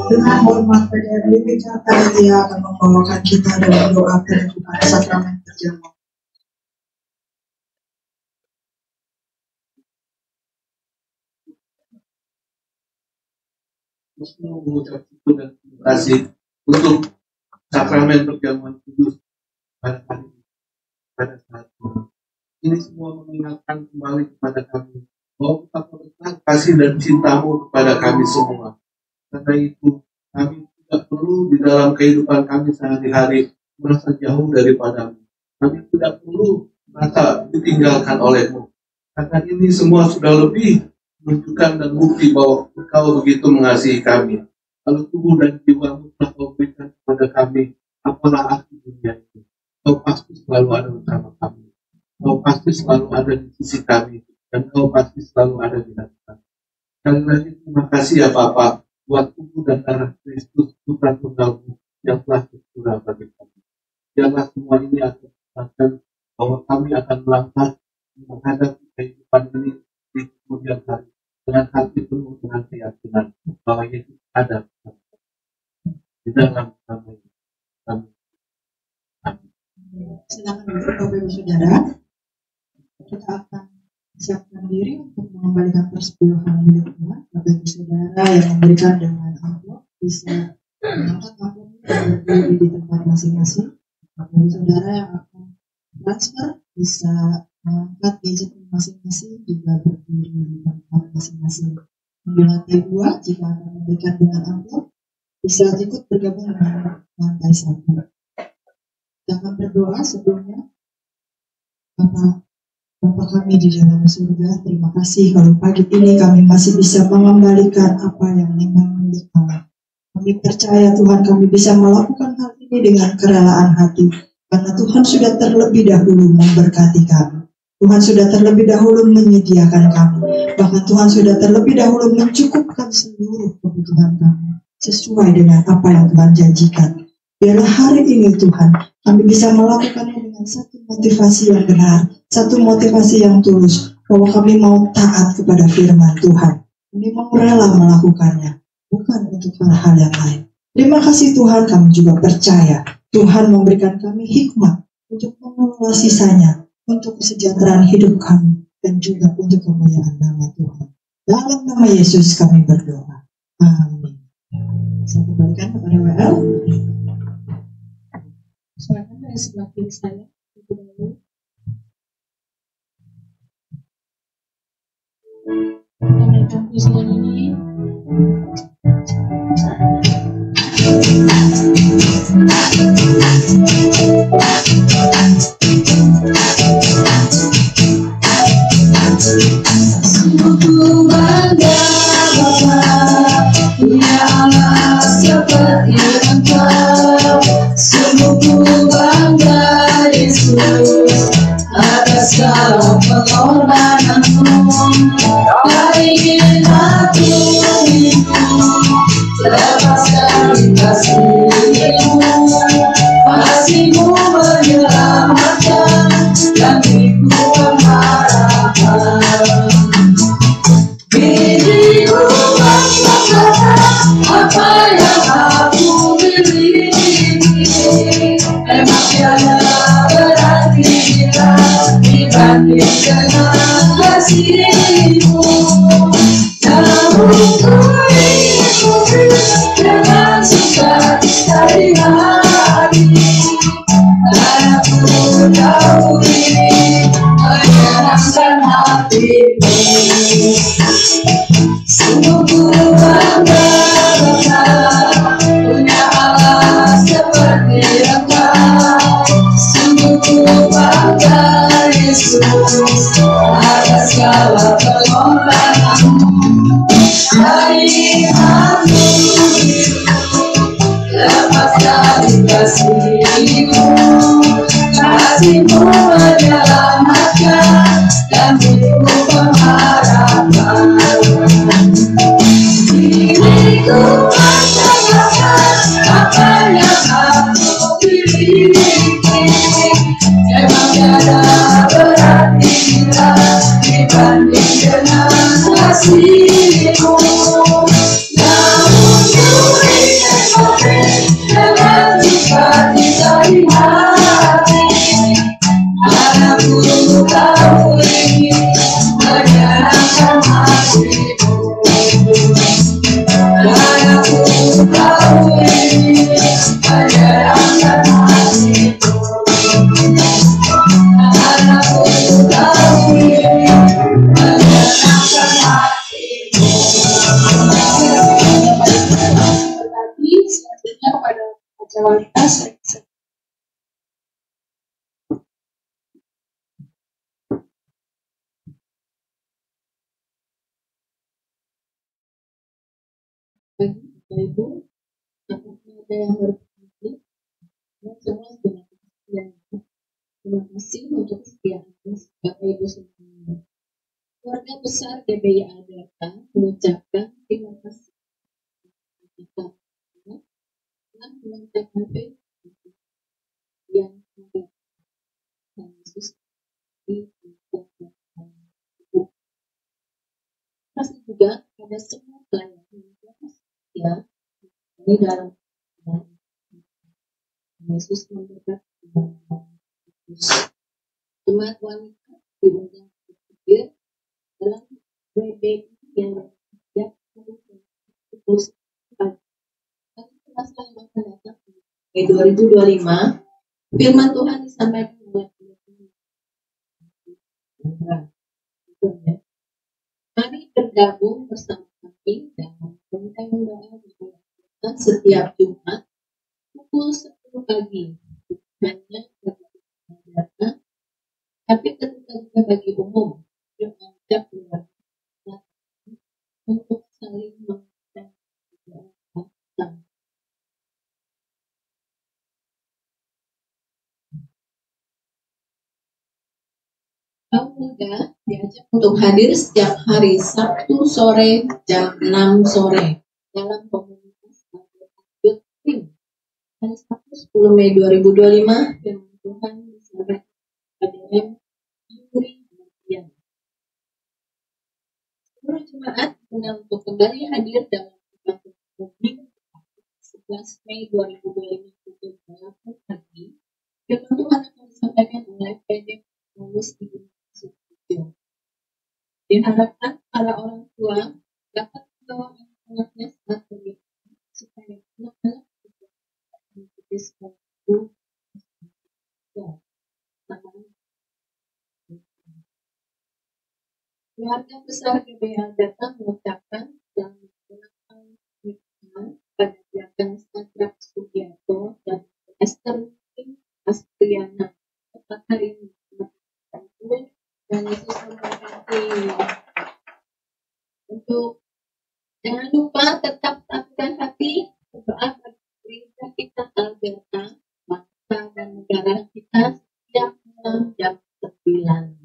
Dengan hormat pada kata dia akan membawakan kita dalam doa penentukan sakramen perjamuan. Mengucap syukur dan terima kasih untuk sakramen perjamuan kudus pada hari ini, pada saat ini. Ini semua mengingatkan kembali kepada kami bahwa kita perlukan kasih dan cintamu kepada kami semua. Karena itu kami tidak perlu di dalam kehidupan kami sehari-hari merasa jauh daripadamu. Kami tidak perlu merasa ditinggalkan olehmu. Karena ini semua sudah lebih menunjukkan dan bukti bahwa Engkau begitu mengasihi kami. Kalau tubuh dan jiwamu telah Kau berikan kepada kami, apalah arti dunia itu? Kau pasti selalu ada bersama kami. Kau pasti selalu ada di sisi kami, dan Kau pasti selalu ada di dalam kami. Sekali lagi terima kasih ya Bapa, buat tubuh dan darah Kristus Putra Tunggalmu yang telah tercurah bagi kami. Biarlah semua ini akan menunjukkan bahwa kami akan melangkah menghadapi kehidupan ini di kemudian hari dengan hati penuh dengan keyakinan bahwa Yesus ada di dalam kami. Amin. Silakan duduk Bapak Ibu Saudara. Kita akan siapkan diri untuk mengembalikan persepuluhan milik Tuhan. Bapak Ibu Saudara yang memberikan dengan amplop bisa mengangkat amplop dan berdiri di tempat masing-masing. Bapak Ibu Saudara yang akan transfer bisa mengangkat gadget masing-masing juga berdiri di tempat masing-masing. Di lantai 2 jika akan memberikan dengan amplop bisa ikut bergabung dengan lantai 1. Jangan berdoa sebelumnya. Bapak Bapa kami di dalam surga, terima kasih kalau pagi ini kami masih bisa mengembalikan apa yang memang milik kami. Kami percaya Tuhan kami bisa melakukan hal ini dengan kerelaan hati, karena Tuhan sudah terlebih dahulu memberkati kami. Tuhan sudah terlebih dahulu menyediakan kami. Bahkan Tuhan sudah terlebih dahulu mencukupkan seluruh kebutuhan kami sesuai dengan apa yang Tuhan janjikan. Biarlah hari ini Tuhan kami bisa melakukannya dengan satu motivasi yang benar, satu motivasi yang tulus, bahwa kami mau taat kepada firman Tuhan. Kami mau rela melakukannya, bukan untuk hal-hal yang lain. Terima kasih Tuhan, kami juga percaya Tuhan memberikan kami hikmat untuk mengelola sisanya, untuk kesejahteraan hidup kami, dan juga untuk kemuliaan nama Tuhan. Dalam nama Yesus kami berdoa. Amin. Saya kembalikan kepada WL. Silakan dari sebelah kiri saya. Menaikkan pujian ini. Sungguh bangga Bapa punya Allah seperti Engkau. Sungguh bangga Yesus atas segala pengorbananmu. Tak ingin aku hidup lepas dari kasih-Mu. Kasih-Mu menyelamatkan dan hidupku pengharapan. Diriku mengatakan apa yang aku miliki memang tiada berarti bila dibanding dengan kasih-Mu. Namun ku ingin dengan sukacita di hati, karena ku tahu ini menyenangkan hati-Mu. Sungguh ku bangga Bapa punya Allah seperti Engkau. Sungguh ku bangga Yesus atas segala pengorbananmu. Dari aku lepas dari kasih-Mu. Kasih-Mu menyelamatkan dan hidupku pengharapan. Diriku mengatakan apa yang aku miliki memang tiada berarti bila dibanding dengan kasih-Mu. Namun ku ingin memberi dengan sukacita di hati, karena ku tahu ini menyenangkan hati-Mu. Karena ku tahu ini menyenangkan hati-Mu. Karena ku tahu ini menyenangkan hati-Mu. Tetapi selanjutnya kepada Jawabta saya Ibu, apakah ada yang berpikir? Semua sudah sekian. Terima kasih untuk kesetiaannya, Bapak Ibu semuanya. Keluarga besar GBI Alberta mengucapkan terima kasih kita telah mengucapkan yang ada dan Yesus di Terima kasih juga pada semua pelayan yang ini dalam Yesus memberkati jemaat wanita diundang berpikir dalam WBI yang setiap terus akan datang 2025 firman Tuhan disampaikan oleh mari bergabung bersama kami dalam rangkaian doa setiap Jumat pukul 10 pagi. Hanya tapi ketika juga bagi umum yang mengajak keluarga untuk saling mengenal. Kaum muda diajak untuk hadir setiap hari Sabtu sore jam 6 sore dalam komunitas Youth Team. Hari Sabtu 10 Mei 2025 dengan Tuhan bersama ADM Yuri Martian. Seluruh jemaat diundang untuk kembali hadir dalam ibadah Minggu 11 Mei 2025 pukul 8 pagi. Firman Tuhan akan disampaikan oleh PD Paulus Ibu. Diharapkan para orang tua dapat membawa anak-anaknya saat berlibur supaya anak-anak tidak mengikuti sesuatu. Keluarga besar GBL datang mengucapkan dan menggunakan pada Diaken Sadrak Sugiarto dan Esther Astriana tepat hari ini. Dan Yesus memberkati. Untuk jangan lupa tetap satukan hati berdoa bagi gereja kita Alberta, bangsa dan negara kita setiap malam jam 9.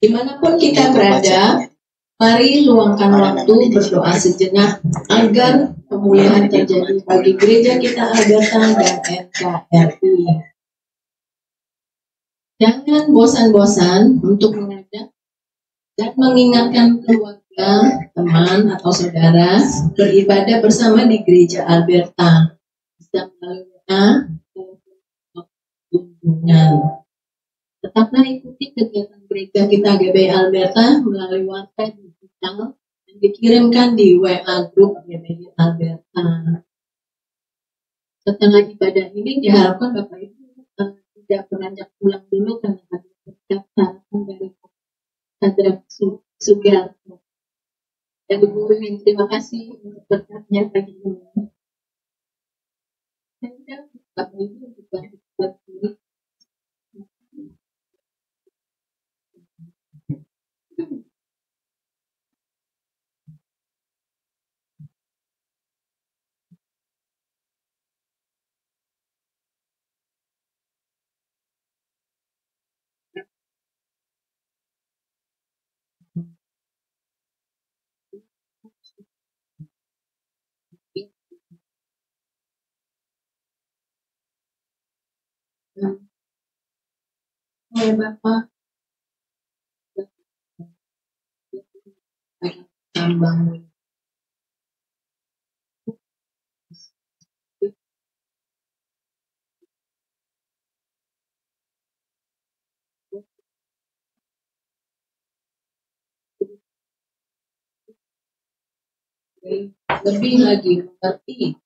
Dimanapun kita berada, mari luangkan waktu berdoa sejenak agar pemulihan terjadi bagi gereja kita Alberta dan NKRI. Jangan bosan-bosan untuk mengajak dan mengingatkan keluarga, teman, atau saudara beribadah bersama di Gereja Alberta. Bisa melalui kunjungan. Tetaplah ikuti kegiatan gereja kita GBI Alberta melalui warta digital yang dikirimkan di WA Group GBI Alberta. Setelah ibadah ini diharapkan Bapak Ibu tidak beranjak pulang dulu karena ada perkataan dari Sadrak Sugiarto. Dan Ibu Wiwin, terima kasih untuk berkatnya pagi ini. Dan Bapak Ibu juga berdiri. Oleh Bapak tambang lebih lagi mengerti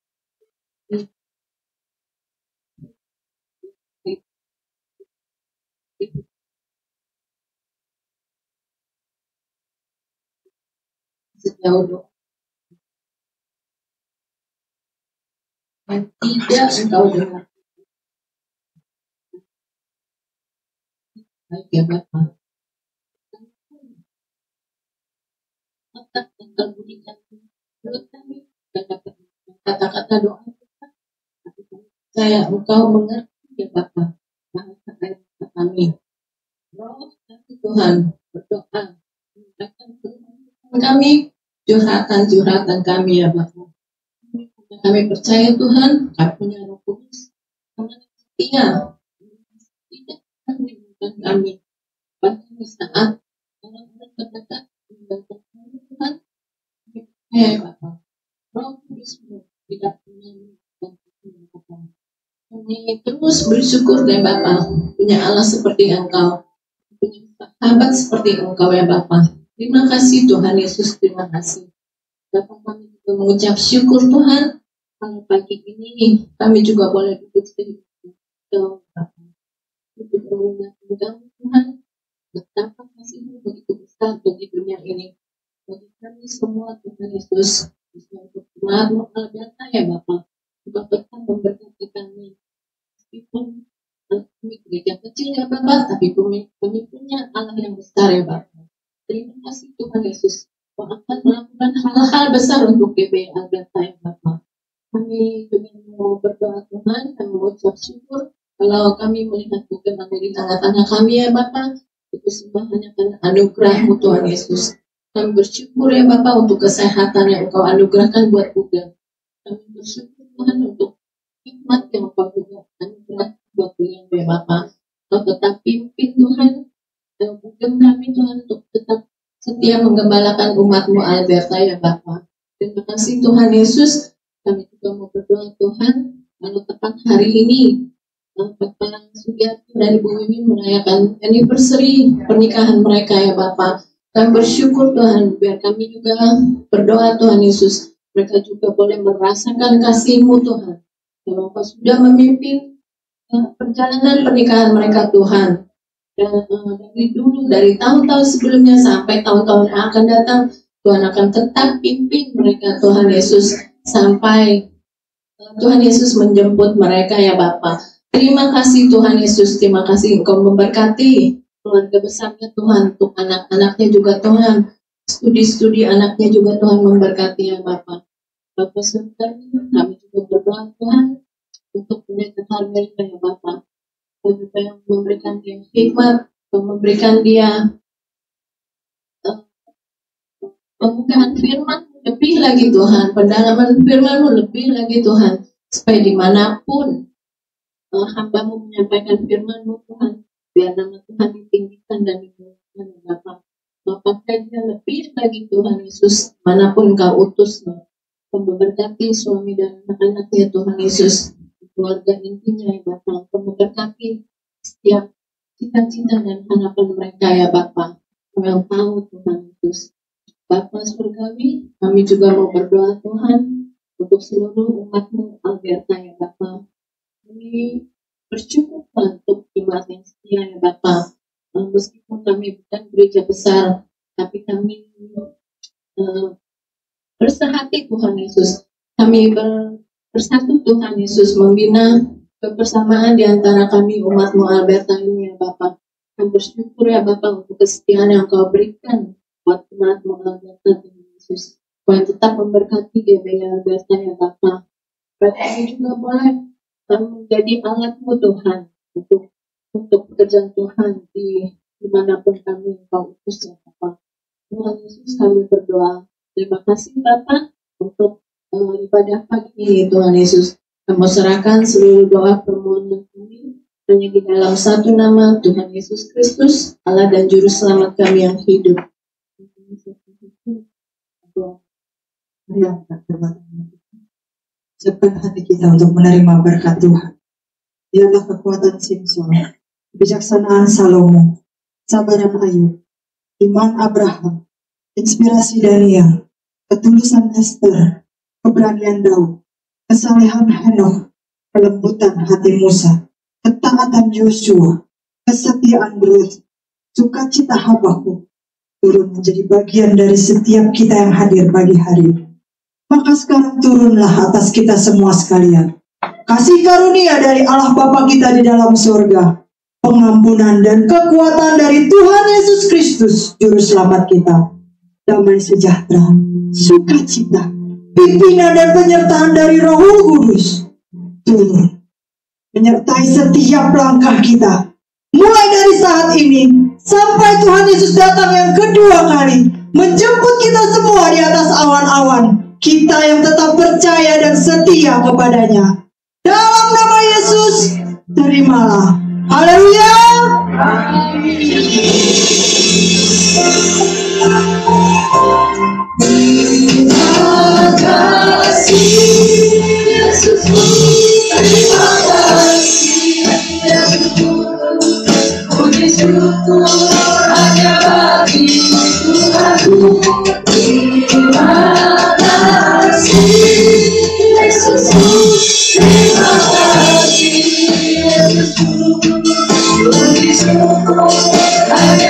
sejauh doa yang tidak engkau dengar. Baik ya Bapak, otak yang terbunyikan menurut kami dan dapat kata-kata doa kita. Saya engkau mengerti ya Bapak bahasa ayat kami. Roh Tuhan berdoa mengucapkan kami curhatan kami ya Bapak. Kami percaya Tuhan, kami punya Roh Kudus. Kami setia tidak akan meninggalkan kami. Bahkan di saat orang-orang terdekat meninggalkan kami Tuhan, kami percaya ya Bapak. Roh Kudus-Mu tidak pernah meninggalkan kami. Kami terus bersyukur ya Bapak, punya Allah seperti Engkau, punya sahabat seperti Engkau ya Bapak. Terima kasih Tuhan Yesus, terima kasih. Bapak kami juga mengucap syukur Tuhan. Kalau pagi ini kami juga boleh duduk sendiri. Untuk mengingatkan kami Tuhan, betapa kasih-Mu begitu besar bagi dunia ini. Bagi kami semua Tuhan Yesus, untuk pengaruh Alberta ya Bapak. Bapak memberkati kami. Meskipun Kami gereja kecil ya Bapak, tapi kami punya Allah yang besar ya Bapak. Terima kasih Tuhan Yesus. Kau akan melakukan hal-hal besar untuk GBI Alberta ya Bapak. Kami juga mau berdoa Tuhan, kami mengucap syukur kalau kami melihat bukan ada di tengah-tangah kami ya Bapak. Itu semua hanya karena anugerah-Mu Tuhan Yesus. Kami bersyukur ya Bapak untuk kesehatan yang Engkau anugerahkan buat Bukan. Kami bersyukur Tuhan untuk hikmat yang Engkau juga anugerah buat Bukan ya Bapak. Kau tetap pimpin Tuhan, dan Bukan kami Tuhan untuk tetap setia menggembalakan umat-Mu Alberta ya Bapak. Terima kasih Tuhan Yesus. Kami juga mau berdoa Tuhan, kalau tepat hari ini Bapak Sugiarto dan Ibu Mimin merayakan anniversary pernikahan mereka ya Bapak. Kami bersyukur Tuhan, biar kami juga berdoa Tuhan Yesus, mereka juga boleh merasakan kasih-Mu Tuhan. Kalau Engkau sudah memimpin perjalanan pernikahan mereka Tuhan, dan dari dulu, dari tahun-tahun sebelumnya sampai tahun-tahun yang akan datang, Tuhan akan tetap pimpin mereka Tuhan Yesus sampai Tuhan Yesus menjemput mereka ya Bapak. Terima kasih Tuhan Yesus, terima kasih Engkau memberkati keluarga besarnya Tuhan, untuk anak-anaknya juga Tuhan, studi-studi anaknya juga Tuhan memberkati ya Bapak. Bapak sertai kami juga berdoa Tuhan untuk pendeta Carmel ya Bapak. Kami yang memberikan dia hikmat, memberikan dia pembukaan firman lebih lagi Tuhan, pendalaman firman-Mu lebih lagi Tuhan, supaya dimanapun hamba-Mu menyampaikan firman-Mu Tuhan, biar nama Tuhan ditinggikan dan dimuliakan ya Bapak. Bapak dia lebih lagi Tuhan Yesus, manapun Kau utus, Kau memberkati suami dan anak-anaknya Tuhan Yesus, keluarga intinya ya Bapak. Kau memberkati setiap cita-cita dan harapan mereka ya Bapak. Kau yang tahu Tuhan Yesus. Bapa surgawi, kami juga mau berdoa Tuhan untuk seluruh umat-Mu Alberta ya Bapa. Kami bersyukur Tuhan untuk jemaat yang setia ya Bapa. Meskipun kami bukan gereja besar, tapi kami bersehati Tuhan Yesus. Kami bersatu Tuhan Yesus membina kebersamaan di antara kami umat-Mu Alberta ini ya Bapa. Kami bersyukur ya Bapa untuk kesetiaan yang Kau berikan buat umat-Mu Alberta Tuhan Yesus. Kau yang tetap memberkati GBI Alberta ya Bapa. Kami juga boleh menjadi alat-Mu Tuhan untuk pekerjaan Tuhan dimanapun kami Engkau utus ya Bapa. Tuhan Yesus kami berdoa. Terima kasih Bapa untuk ibadah pagi ini Tuhan Yesus. Kami serahkan seluruh doa permohonan kami hanya di dalam satu nama Tuhan Yesus Kristus, Allah dan Juru Selamat kami yang hidup. Mari angkat kebaikan. Siapkan hati kita untuk menerima berkat Tuhan. Dialah kekuatan Simson, kebijaksanaan Salomo, sabaran Ayub, iman Abraham, inspirasi Daniel, ketulusan Esther, keberanian Daud, kesalehan Henokh, kelembutan hati Musa, ketaatan Yosua, kesetiaan Ruth, sukacita Habakuk, turun menjadi bagian dari setiap kita yang hadir pagi hari. Maka sekarang turunlah atas kita semua sekalian kasih karunia dari Allah Bapa kita di dalam surga, pengampunan dan kekuatan dari Tuhan Yesus Kristus Juru Selamat kita, damai sejahtera, sukacita, pimpinan dan penyertaan dari Roh Kudus turun menyertai setiap langkah kita, mulai dari saat ini sampai Tuhan Yesus datang yang kedua kali menjemput kita semua di atas awan-awan. Kita yang tetap percaya dan setia kepadanya. Dalam nama Yesus, terimalah. Haleluya. Terima kasih Yesus, terima kasih Yesus. Puji syukur hanya bagi Tuhan. Terima kasih Yesus, terima kasih Yesus. Puji syukur hanya